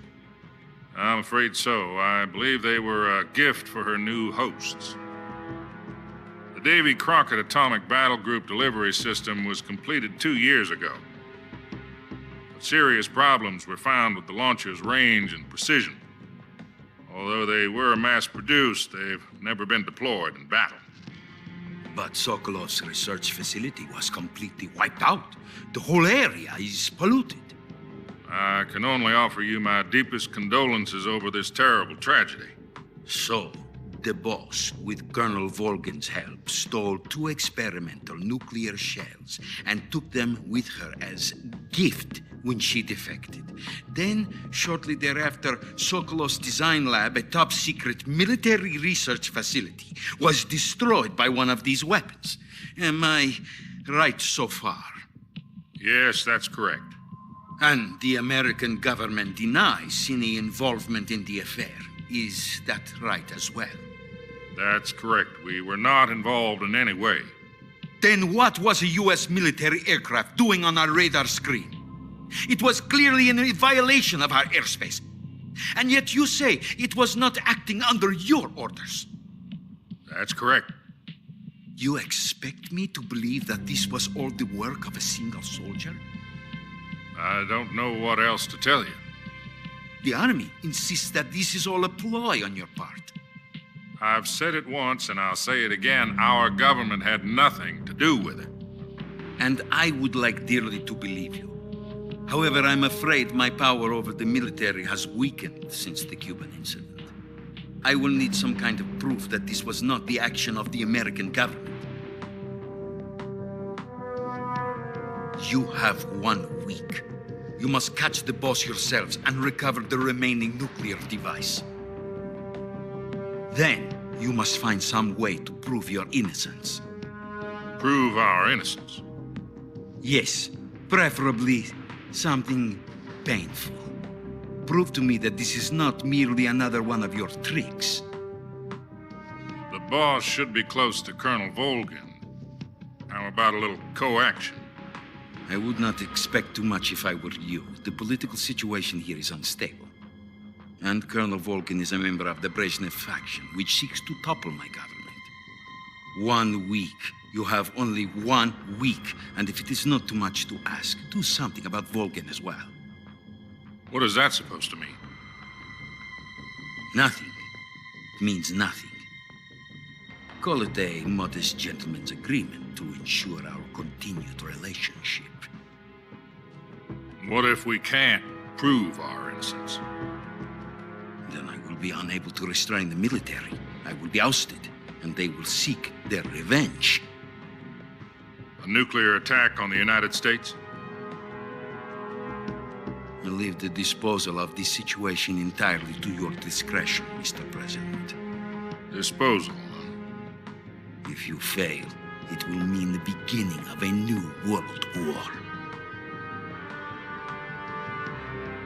I'm afraid so. I believe they were a gift for her new hosts. The Davy Crockett Atomic Battle Group delivery system was completed 2 years ago. But serious problems were found with the launcher's range and precision. Although they were mass-produced, they've never been deployed in battle. But Sokolov's research facility was completely wiped out. The whole area is polluted. I can only offer you my deepest condolences over this terrible tragedy. So, the Boss, with Colonel Volgin's help, stole 2 experimental nuclear shells and took them with her as gift when she defected. Then, shortly thereafter, Sokolov's design lab, a top-secret military research facility, was destroyed by one of these weapons. Am I right so far? Yes, that's correct. And the American government denies any involvement in the affair. Is that right as well? That's correct. We were not involved in any way. Then what was a U.S. military aircraft doing on our radar screen? It was clearly in violation of our airspace. And yet you say it was not acting under your orders. That's correct. You expect me to believe that this was all the work of a single soldier? I don't know what else to tell you. The Army insists that this is all a ploy on your part. I've said it once and I'll say it again. Our government had nothing to do with it. And I would like dearly to believe you. However, I'm afraid my power over the military has weakened since the Cuban incident. I will need some kind of proof that this was not the action of the American government. You have 1 week. You must catch the Boss yourselves and recover the remaining nuclear device. Then, you must find some way to prove your innocence. Prove our innocence? Yes, preferably something painful. Prove to me that this is not merely another one of your tricks. The Boss should be close to Colonel Volgin. How about a little coaction? I would not expect too much if I were you. The political situation here is unstable. And Colonel Volgin is a member of the Brezhnev faction, which seeks to topple my government. 1 week You have only 1 week, and if it is not too much to ask, do something about Volgin as well. What is that supposed to mean? Nothing. It means nothing. Call it a modest gentleman's agreement to ensure our continued relationship. What if we can't prove our innocence? Then I will be unable to restrain the military. I will be ousted, and they will seek their revenge. A nuclear attack on the United States? I leave the disposal of this situation entirely to your discretion, Mr. President. Disposal, huh? If you fail, it will mean the beginning of a new world war.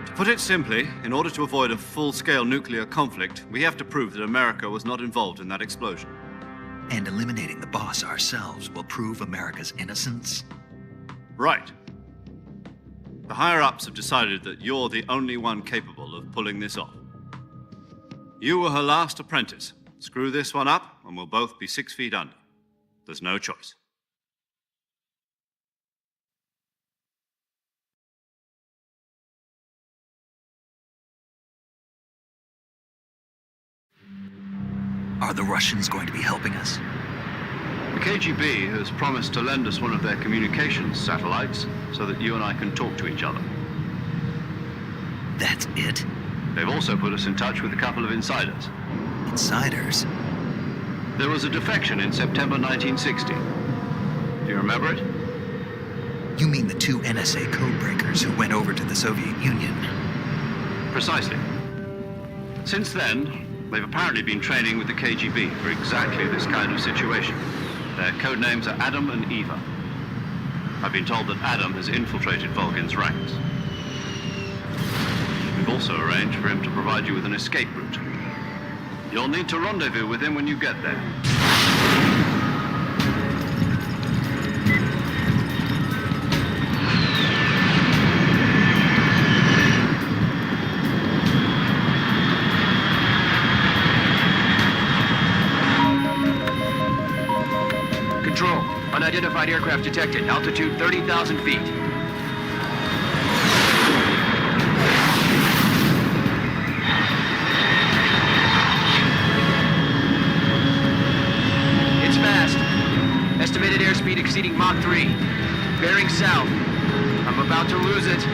To put it simply, in order to avoid a full-scale nuclear conflict, we have to prove that America was not involved in that explosion. And eliminating the boss ourselves will prove America's innocence? Right. The higher-ups have decided that you're the only one capable of pulling this off. You were her last apprentice. Screw this one up, and we'll both be 6 feet under. There's no choice. Are the Russians going to be helping us? The KGB has promised to lend us one of their communications satellites so that you and I can talk to each other. That's it? They've also put us in touch with a couple of insiders. Insiders? There was a defection in September 1960. Do you remember it? You mean the 2 NSA codebreakers who went over to the Soviet Union? Precisely. Since then, they've apparently been training with the KGB for exactly this kind of situation. Their code names are Adam and Eva. I've been told that Adam has infiltrated Volgin's ranks. We've also arranged for him to provide you with an escape route. You'll need to rendezvous with him when you get there. Control. Unidentified aircraft detected. Altitude 30,000 feet. It's fast. Estimated airspeed exceeding Mach 3. Bearing south. I'm about to lose it.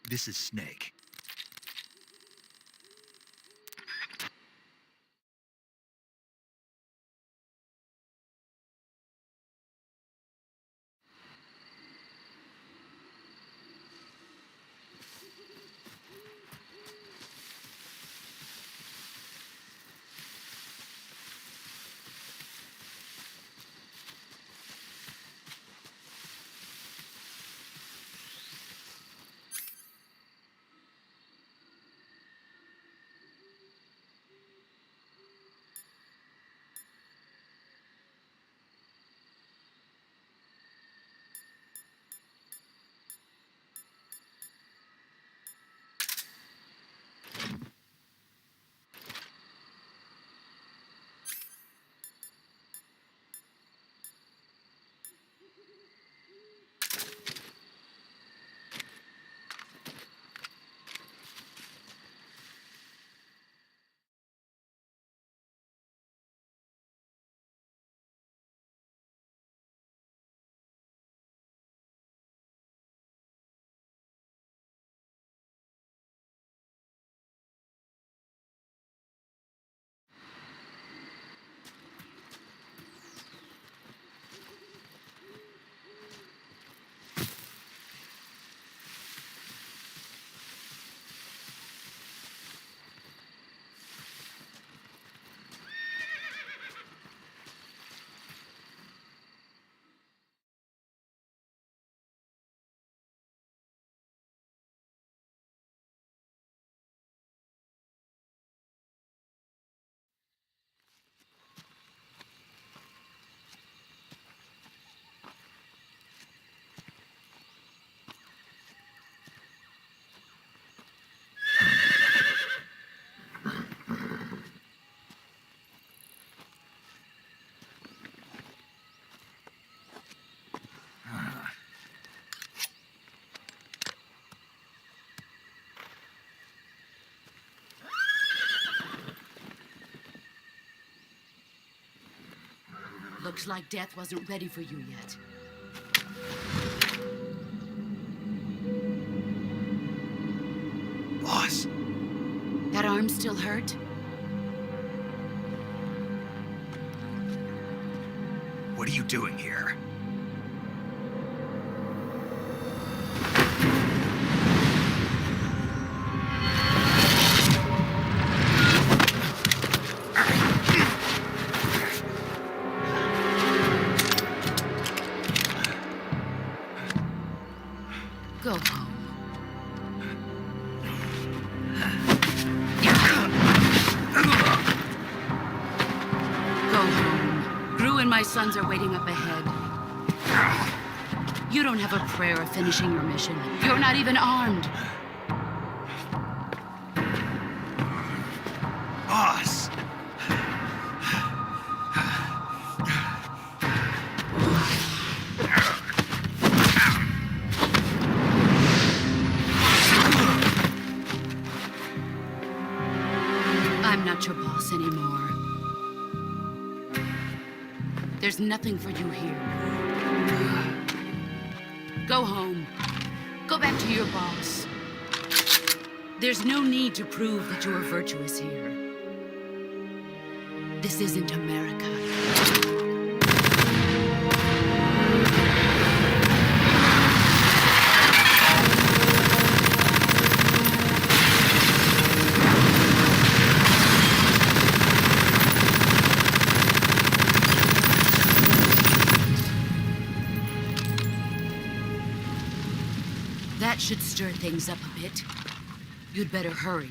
This is Snake. Looks like death wasn't ready for you yet. Boss, That arm still hurt? what are you doing here? Go home. Go home. Gru and my sons are waiting up ahead. You don't have a prayer of finishing your mission. You're not even armed. Boss! I'm not your boss anymore. There's nothing for you here. Go home. Go back to your boss. There's no need to prove that you are virtuous here. This isn't America. That should stir things up a bit. You'd better hurry.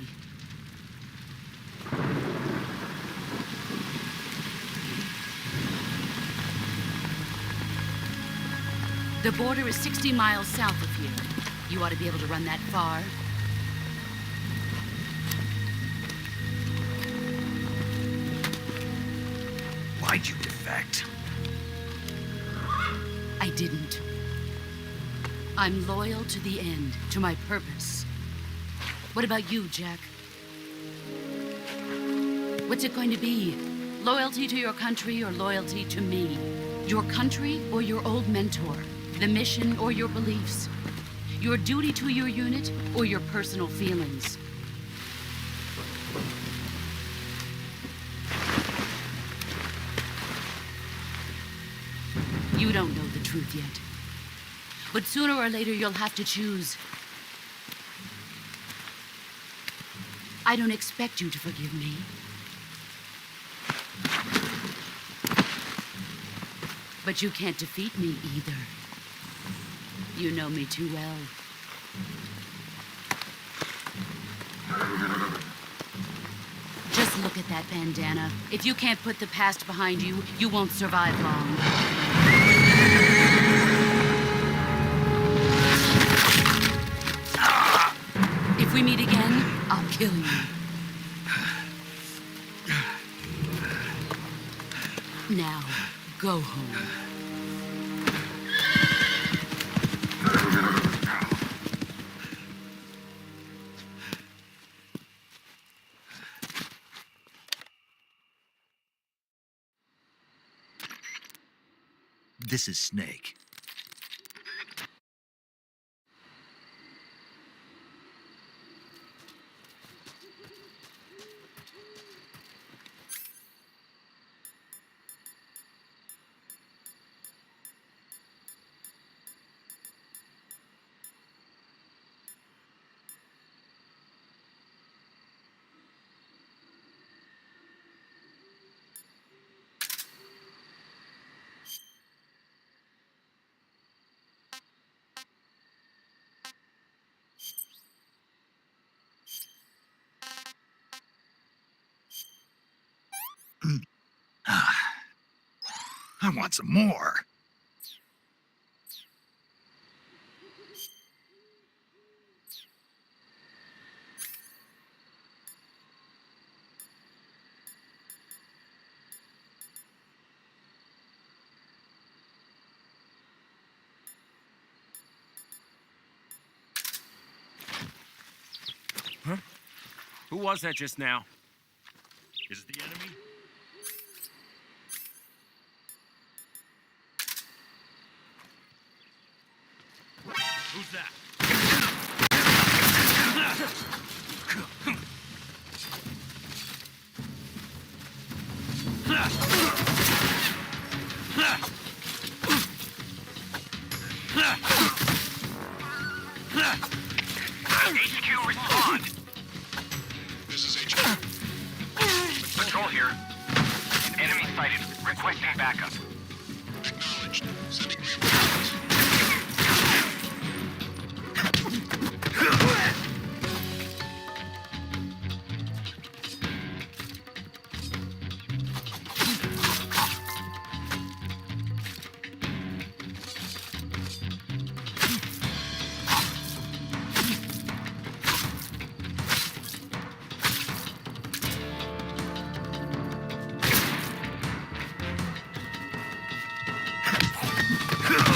The border is 60 miles south of here. You ought to be able to run that far. Why'd you defect? I didn't. I'm loyal to the end, to my purpose. What about you, Jack? What's it going to be? Loyalty to your country or loyalty to me? Your country or your old mentor? The mission or your beliefs? Your duty to your unit or your personal feelings? You don't know the truth yet. But sooner or later, you'll have to choose. I don't expect you to forgive me. But you can't defeat me either. You know me too well. Just look at that bandana. If you can't put the past behind you, you won't survive long. If we meet again, I'll kill you. Now, go home. This is Snake. I want some more. Huh? Who was that just now? Is it the enemy? that? HQ, respond. This is HQ. Patrol here. An enemy sighted. Requesting backup. Acknowledged. Sending reinforcements. Got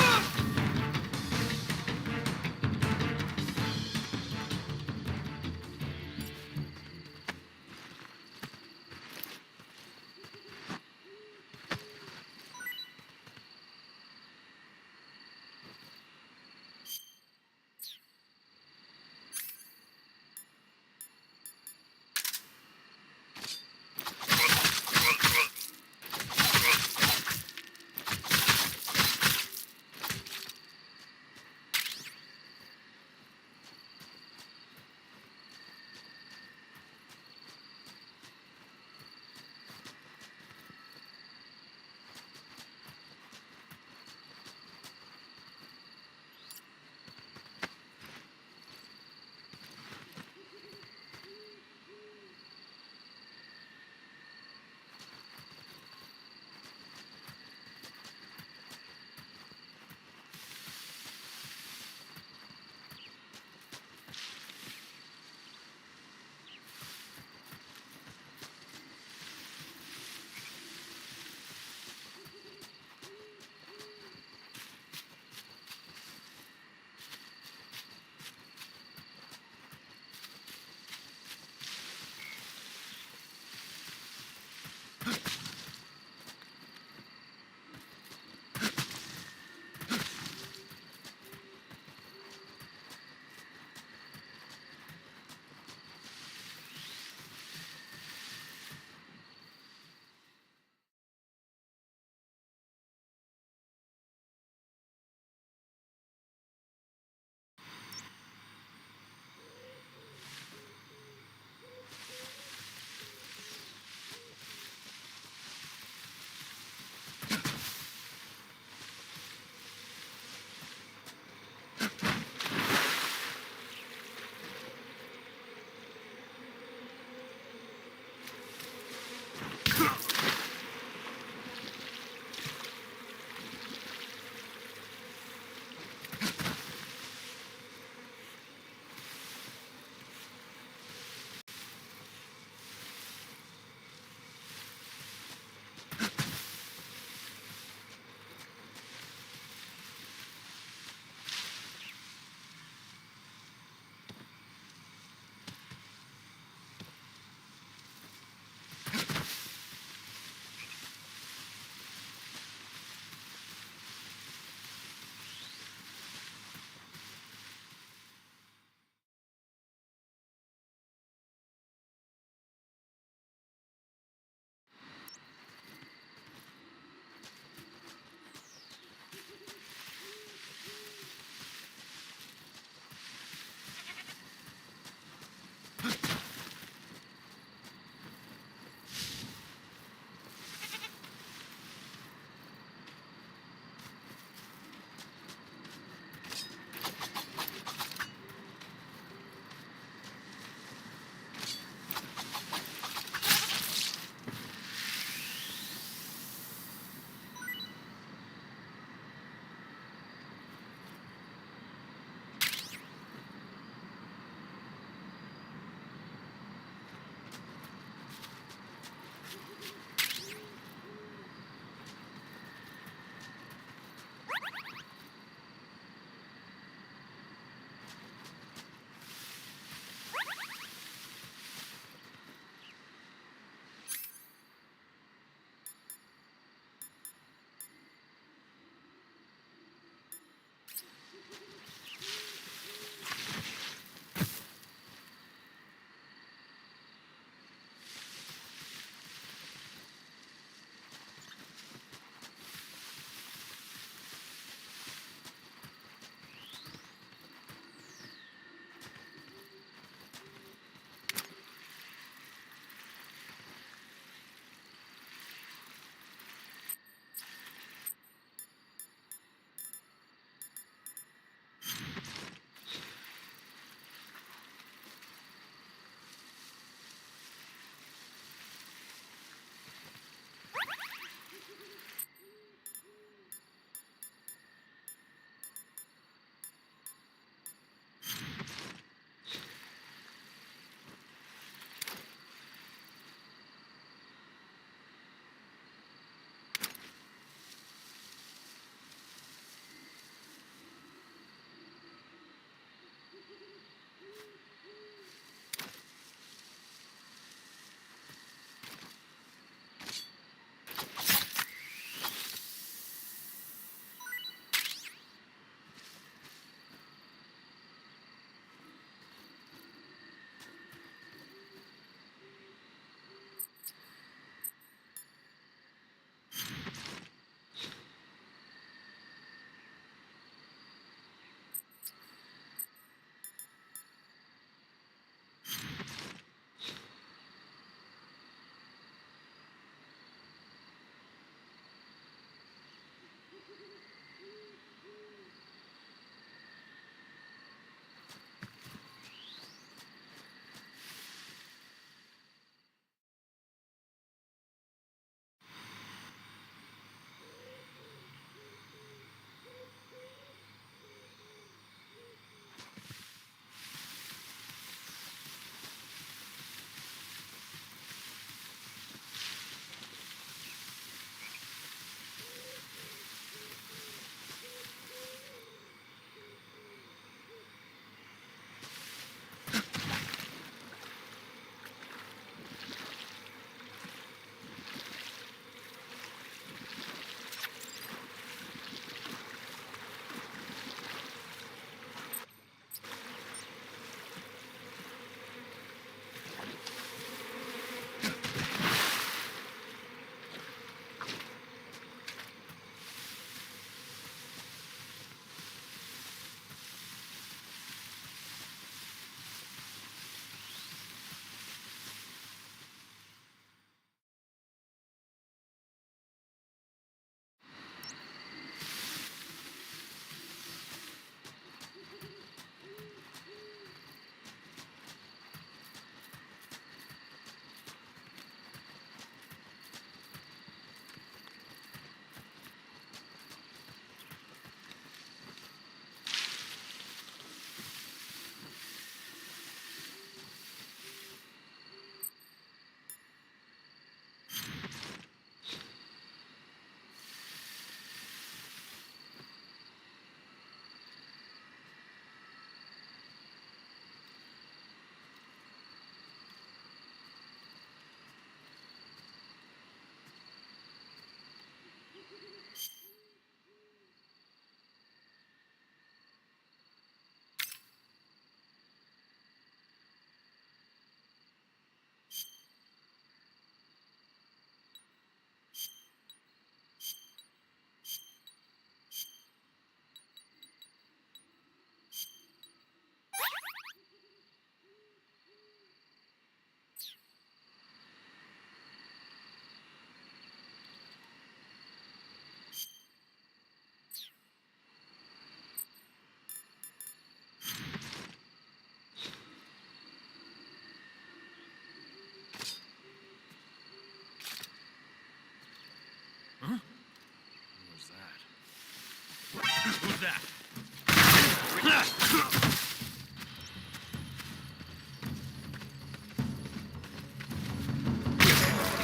that?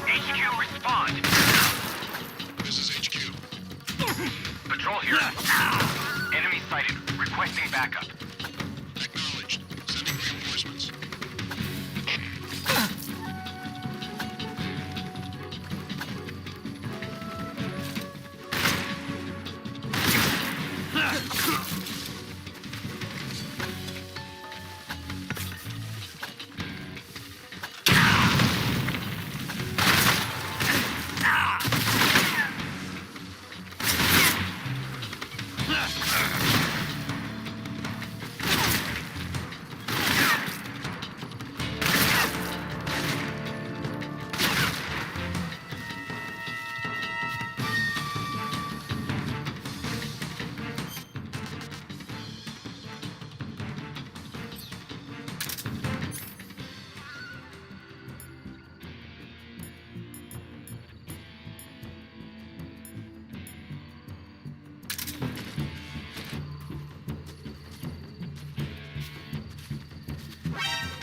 HQ, respond. This is HQ. Patrol here. Enemy sighted. Requesting backup. Acknowledged. Sending reinforcements.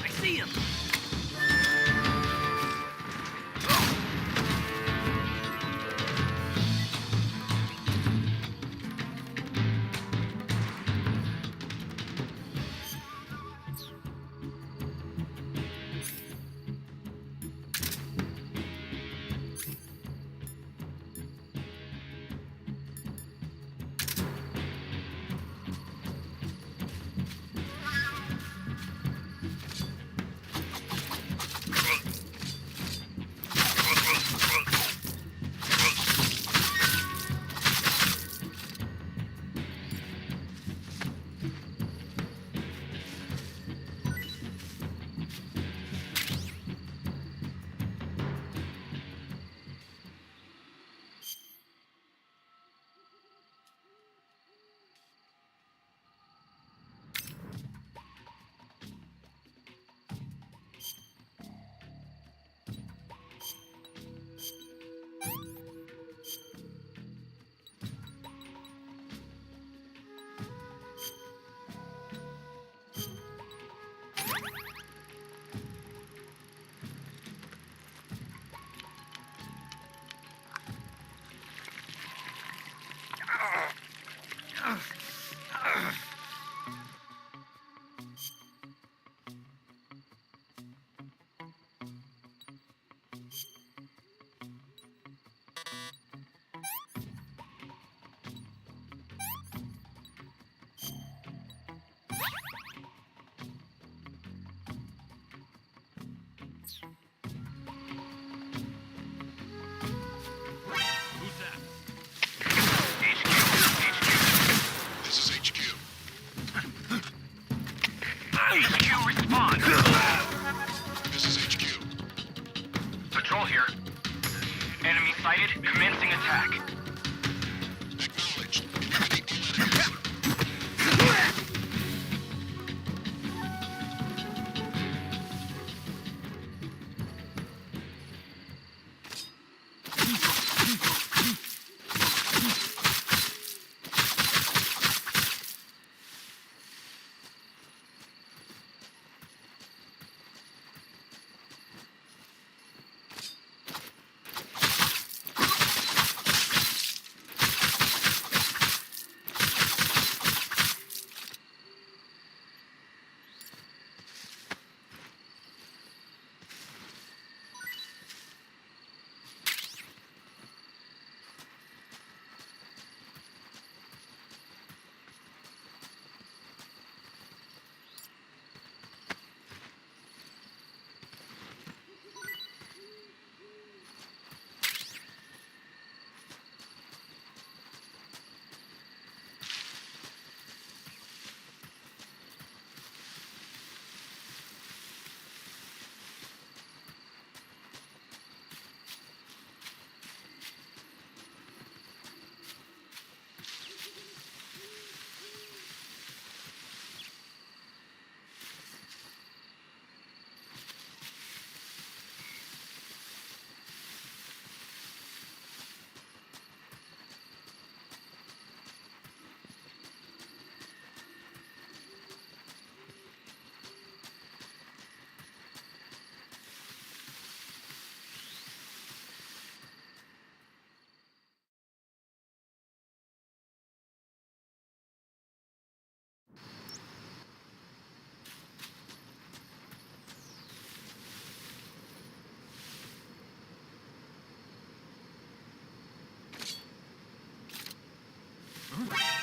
I see him!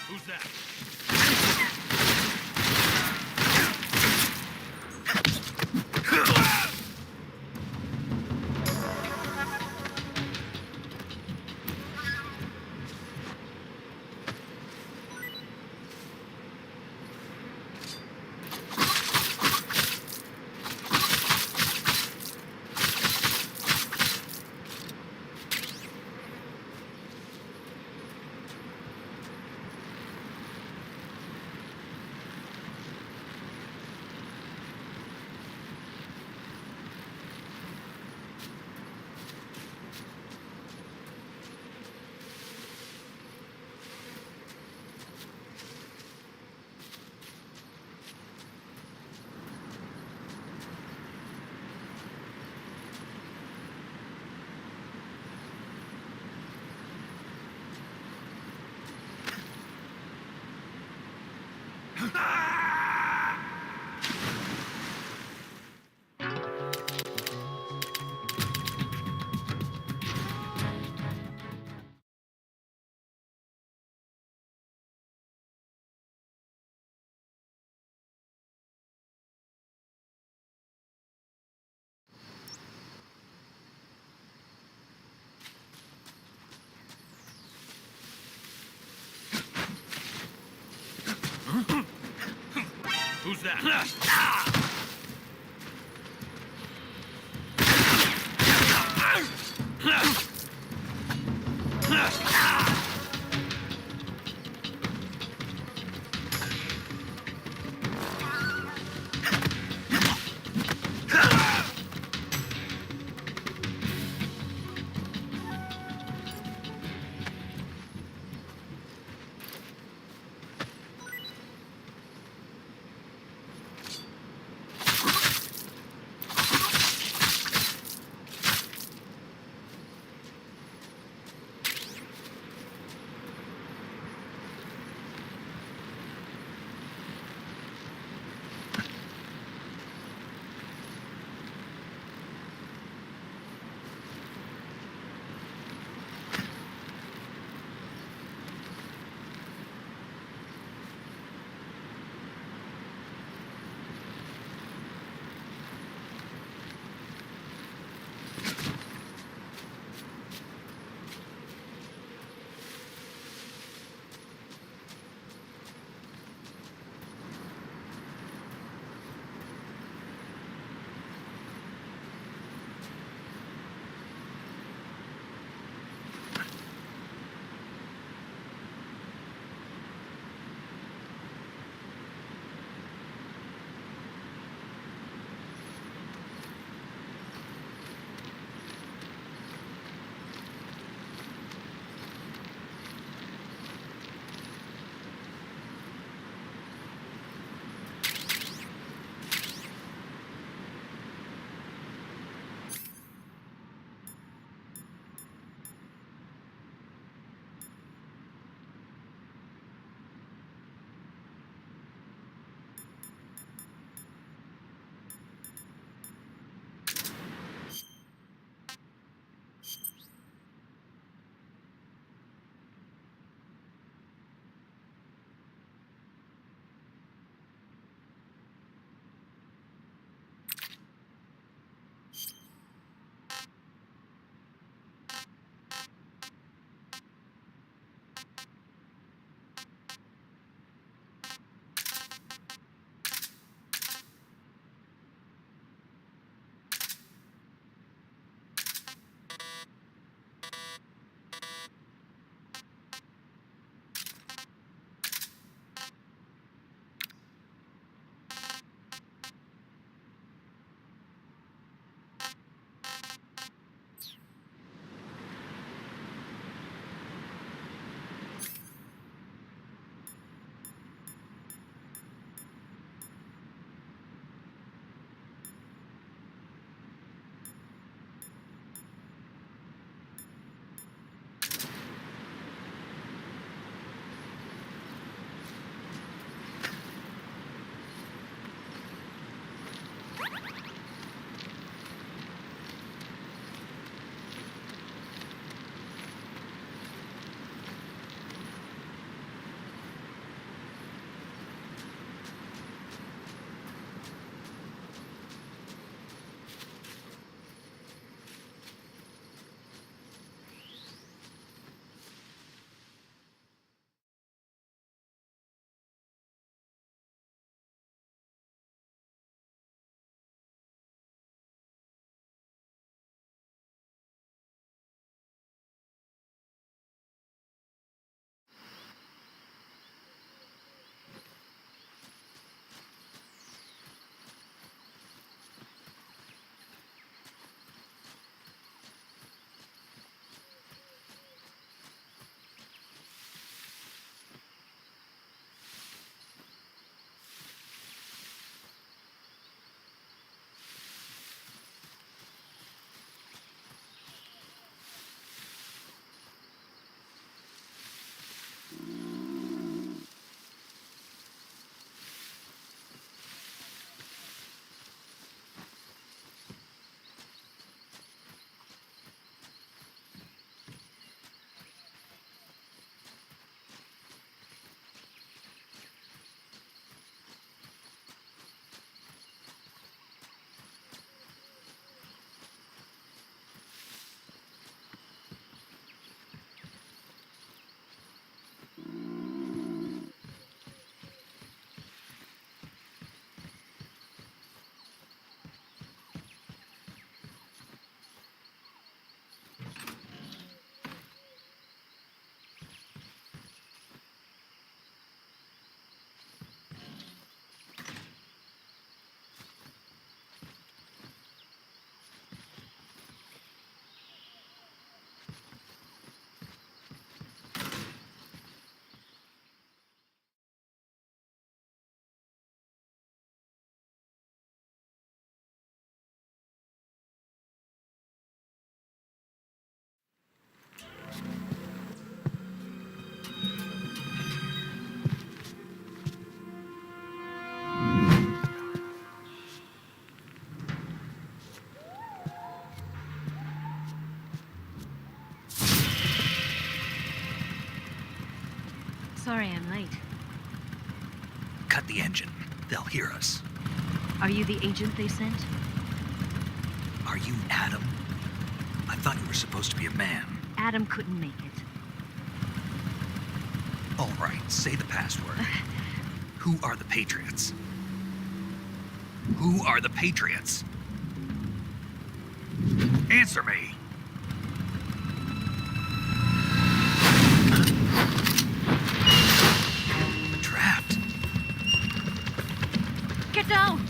Who's that? Who's that? Sorry I'm late. Cut the engine. They'll hear us. Are you the agent they sent? Are you Adam? I thought you were supposed to be a man. Adam couldn't make it. All right, say the password. Who are the Patriots? Who are the Patriots? Answer me! Trapped. Get down!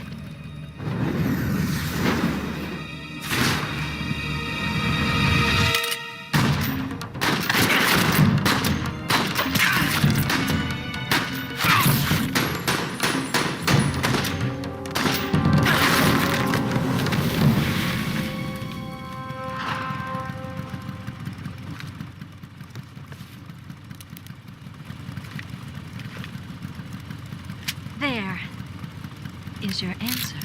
There is your answer.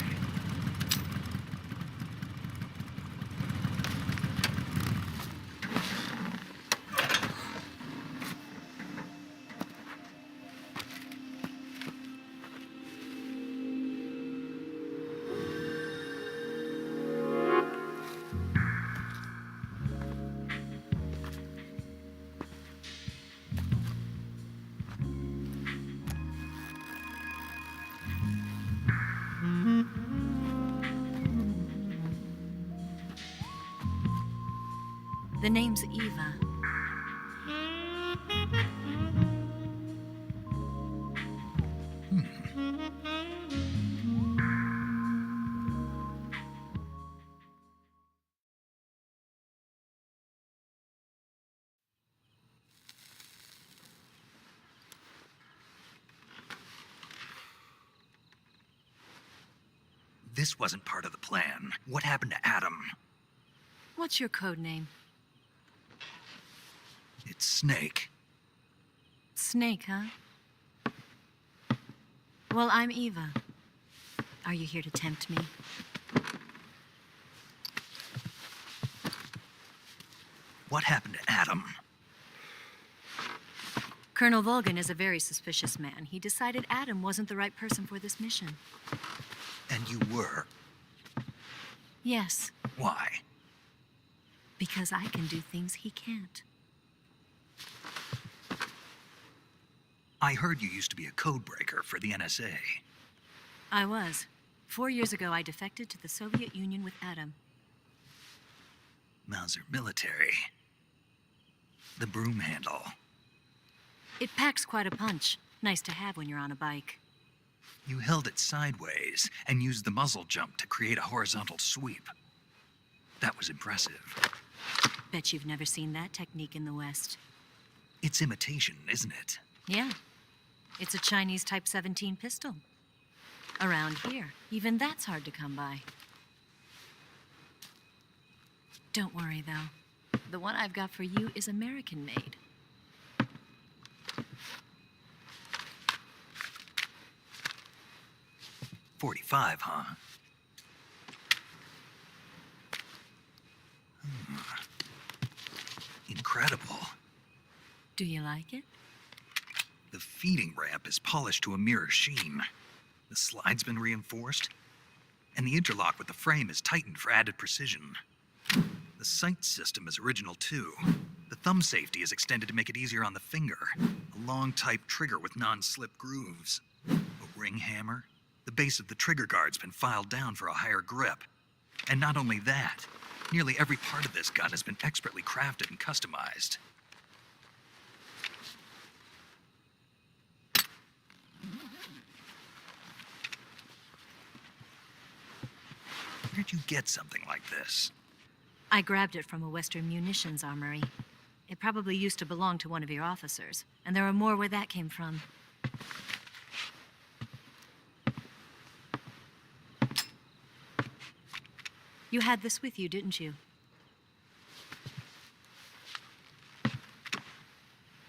The name's Eva. This wasn't part of the plan. What happened to Adam? What's your code name? It's Snake. Snake, huh? Well, I'm Eva. Are you here to tempt me? What happened to Adam? Colonel Volgin is a very suspicious man. He decided Adam wasn't the right person for this mission. And you were? Yes, Why? because I can do things he can't. I heard you used to be a codebreaker for the NSA. I was. 4 years ago, I defected to the Soviet Union with Adam. Mauser military. The broom handle. It packs quite a punch. Nice to have when you're on a bike. You held it sideways and used the muzzle jump to create a horizontal sweep. That was impressive. Bet you've never seen that technique in the West. It's imitation, isn't it? Yeah. It's a Chinese Type 17 pistol. Around here, even that's hard to come by. Don't worry, though. The one I've got for you is American-made. .45, huh? Incredible. Do you like it? The feeding ramp is polished to a mirror sheen. The slide's been reinforced, and the interlock with the frame is tightened for added precision. The sight system is original too. The thumb safety is extended to make it easier on the finger. A long type trigger with non-slip grooves. A ring hammer. The base of the trigger guard's been filed down for a higher grip. And not only that, nearly every part of this gun has been expertly crafted and customized. Where'd you get something like this? I grabbed it from a Western munitions armory. It probably used to belong to one of your officers, and there are more where that came from. You had this with you, didn't you?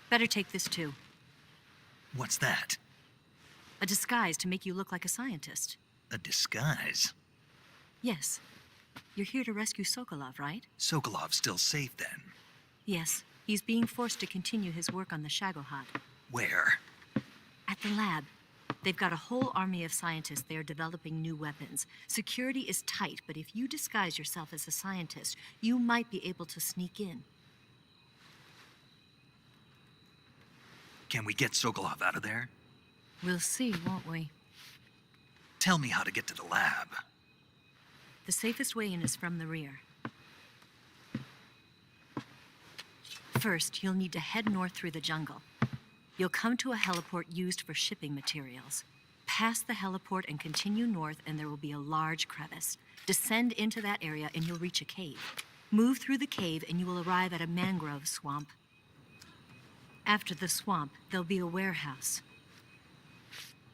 Better take this too. What's that? A disguise to make you look like a scientist. A disguise? Yes. You're here to rescue Sokolov, right? Sokolov's still safe then. Yes. He's being forced to continue his work on the Shagohod. Where? At the lab. They've got a whole army of scientists there developing new weapons. Security is tight, but if you disguise yourself as a scientist, you might be able to sneak in. Can we get Sokolov out of there? We'll see, won't we? Tell me how to get to the lab. The safest way in is from the rear. First, you'll need to head north through the jungle. You'll come to a heliport used for shipping materials. Pass the heliport and continue north, and there will be a large crevice. Descend into that area, and you'll reach a cave. Move through the cave, and you will arrive at a mangrove swamp. After the swamp, there'll be a warehouse.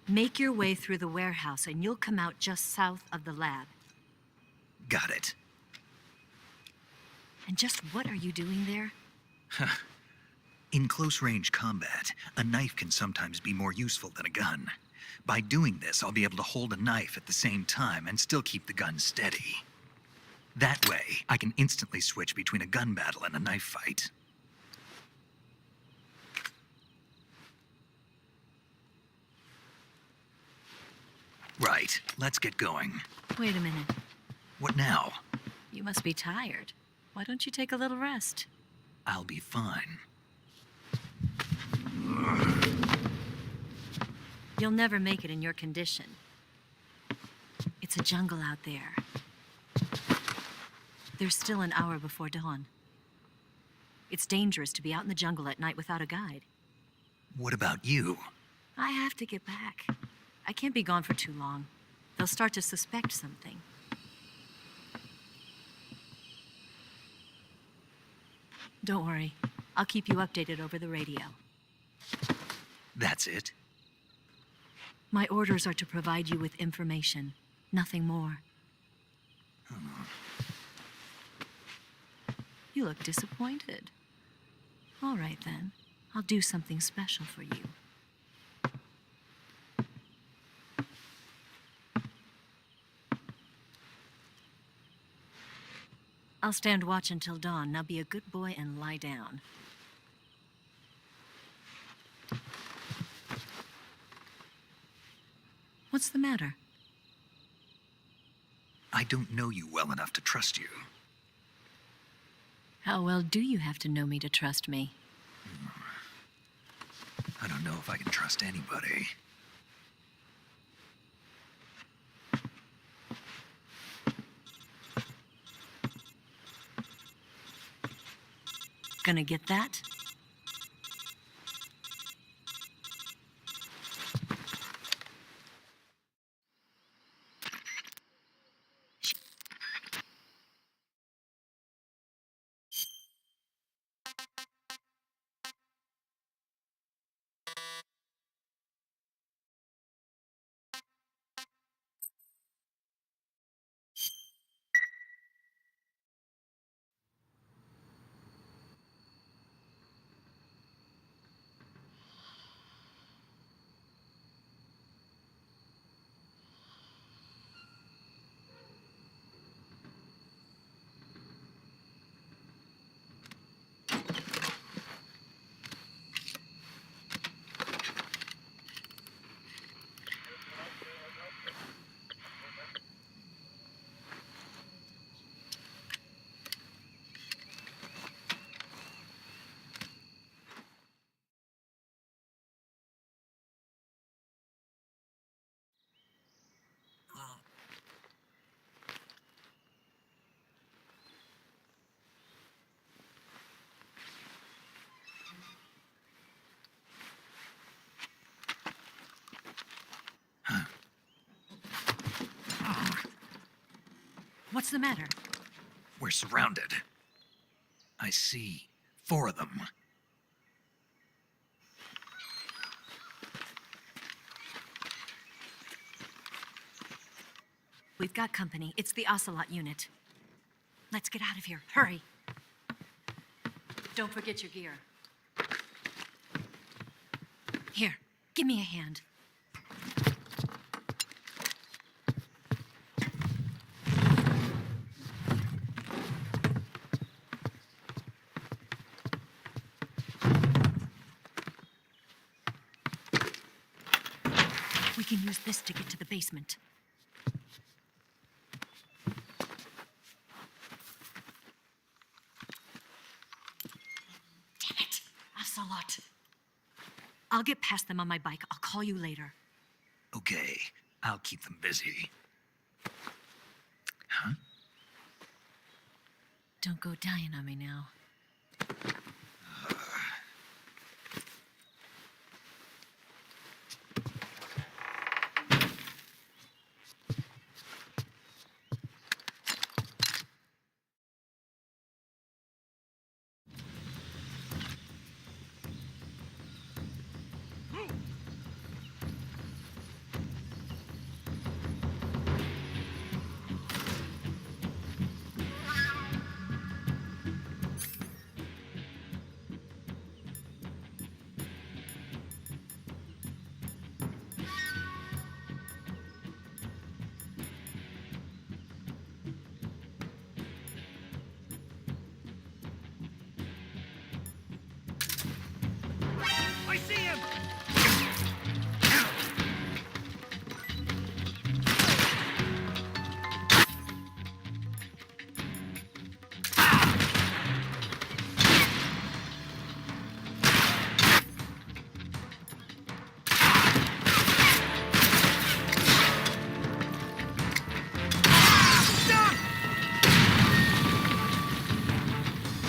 Make your way through the warehouse, and you'll come out just south of the lab. Got it. And just what are you doing there? In close-range combat, a knife can sometimes be more useful than a gun. By doing this, I'll be able to hold a knife at the same time and still keep the gun steady. That way, I can instantly switch between a gun battle and a knife fight. Right, let's get going. Wait a minute. What now? You must be tired. Why don't you take a little rest? I'll be fine. You'll never make it in your condition. It's a jungle out there. There's still an hour before dawn. It's dangerous to be out in the jungle at night without a guide. What about you? I have to get back. I can't be gone for too long. They'll start to suspect something. Don't worry. I'll keep you updated over the radio. That's it? My orders are to provide you with information, nothing more. You look disappointed. All right, then. I'll do something special for you. I'll stand watch until dawn. Now be a good boy and lie down. What's the matter? I don't know you well enough to trust you. How well do you have to know me to trust me? I don't know if I can trust anybody. Gonna get that? What's the matter? We're surrounded. I see 4 of them. We've got company. It's the Ocelot unit. Let's get out of here. Hurry. Don't forget your gear. Here, give me a hand. can use this to get to the basement. Damn it! Ocelot. I'll get past them on my bike. I'll call you later. Okay, I'll keep them busy. Huh? Don't go dying on me now. I see him!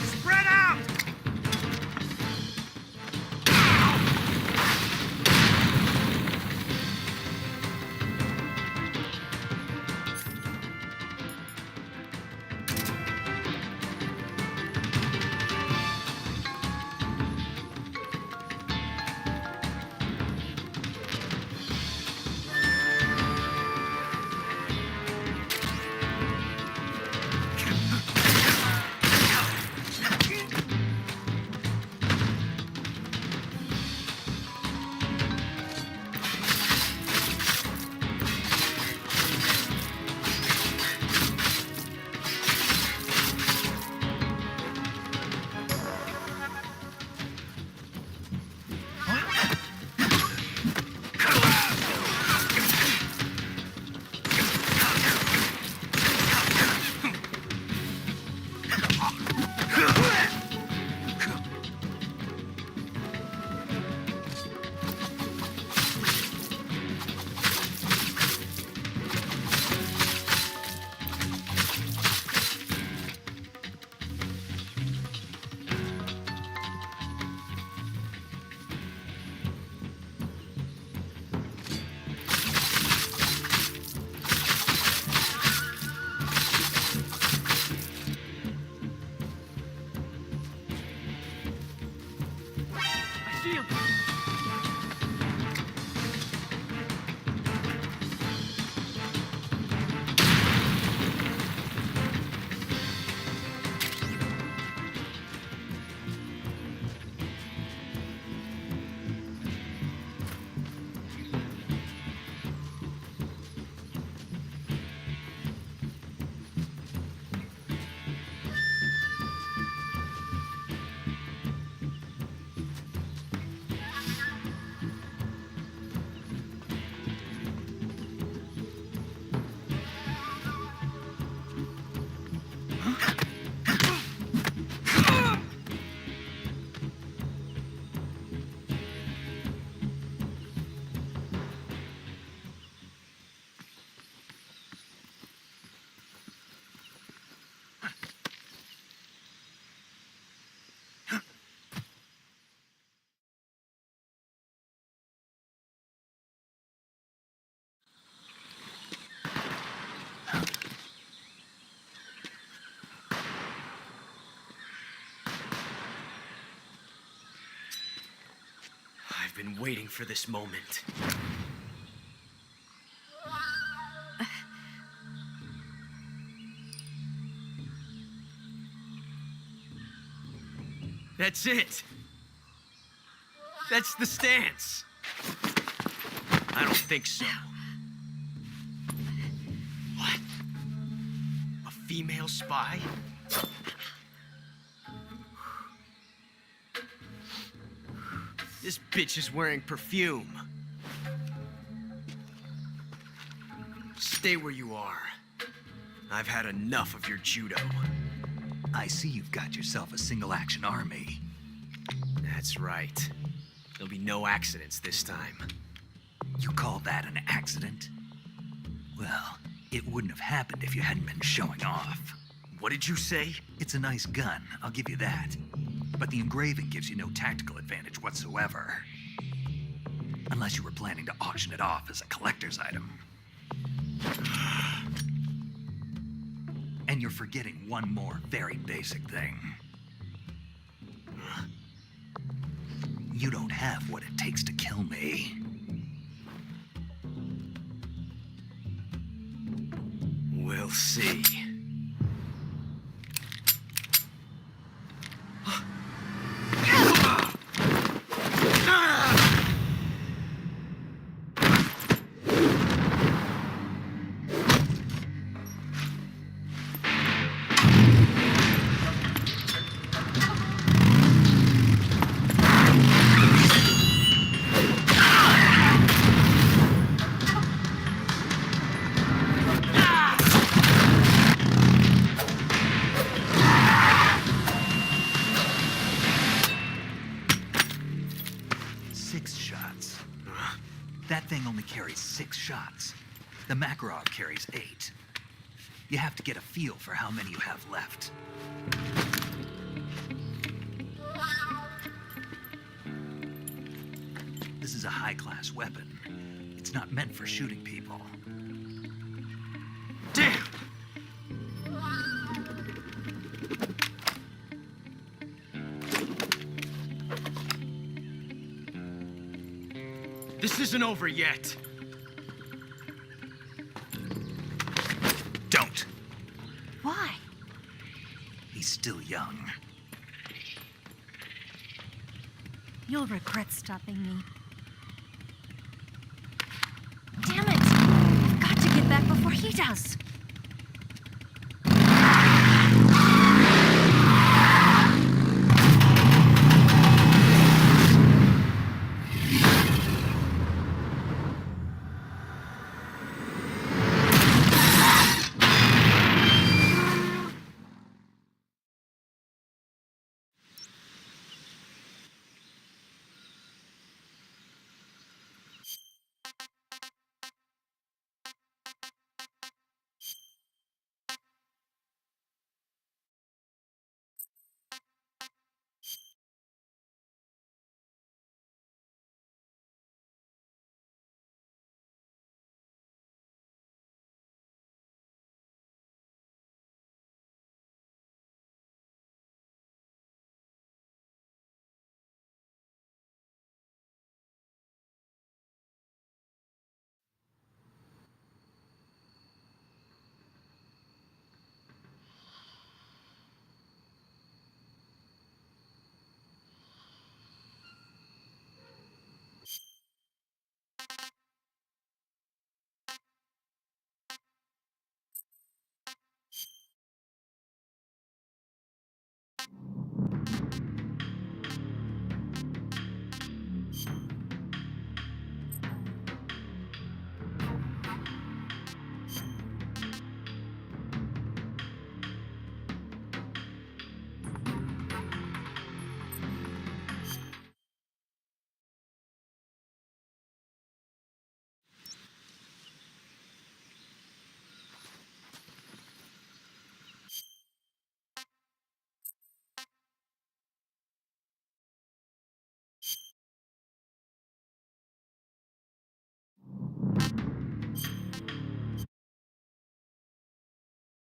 Spread out! I see him! I've been waiting for this moment. That's it. That's the stance. I don't think so. What? A female spy? This bitch is wearing perfume. Stay where you are. I've had enough of your judo. I see you've got yourself a single-action army. That's right. There'll be no accidents this time. You call that an accident? Well, it wouldn't have happened if you hadn't been showing off. What did you say? It's a nice gun, I'll give you that. But the engraving gives you no tactical advantage whatsoever. Unless you were planning to auction it off as a collector's item. And you're forgetting one more very basic thing. You don't have what it takes to kill me. We'll see. That thing only carries 6 shots. The Makarov carries 8. You have to get a feel for how many you have left. This is a high-class weapon. It's not meant for shooting people. Damn! This isn't over yet. Don't. Why? He's still young. You'll regret stopping me. Damn it! I've got to get back before he does.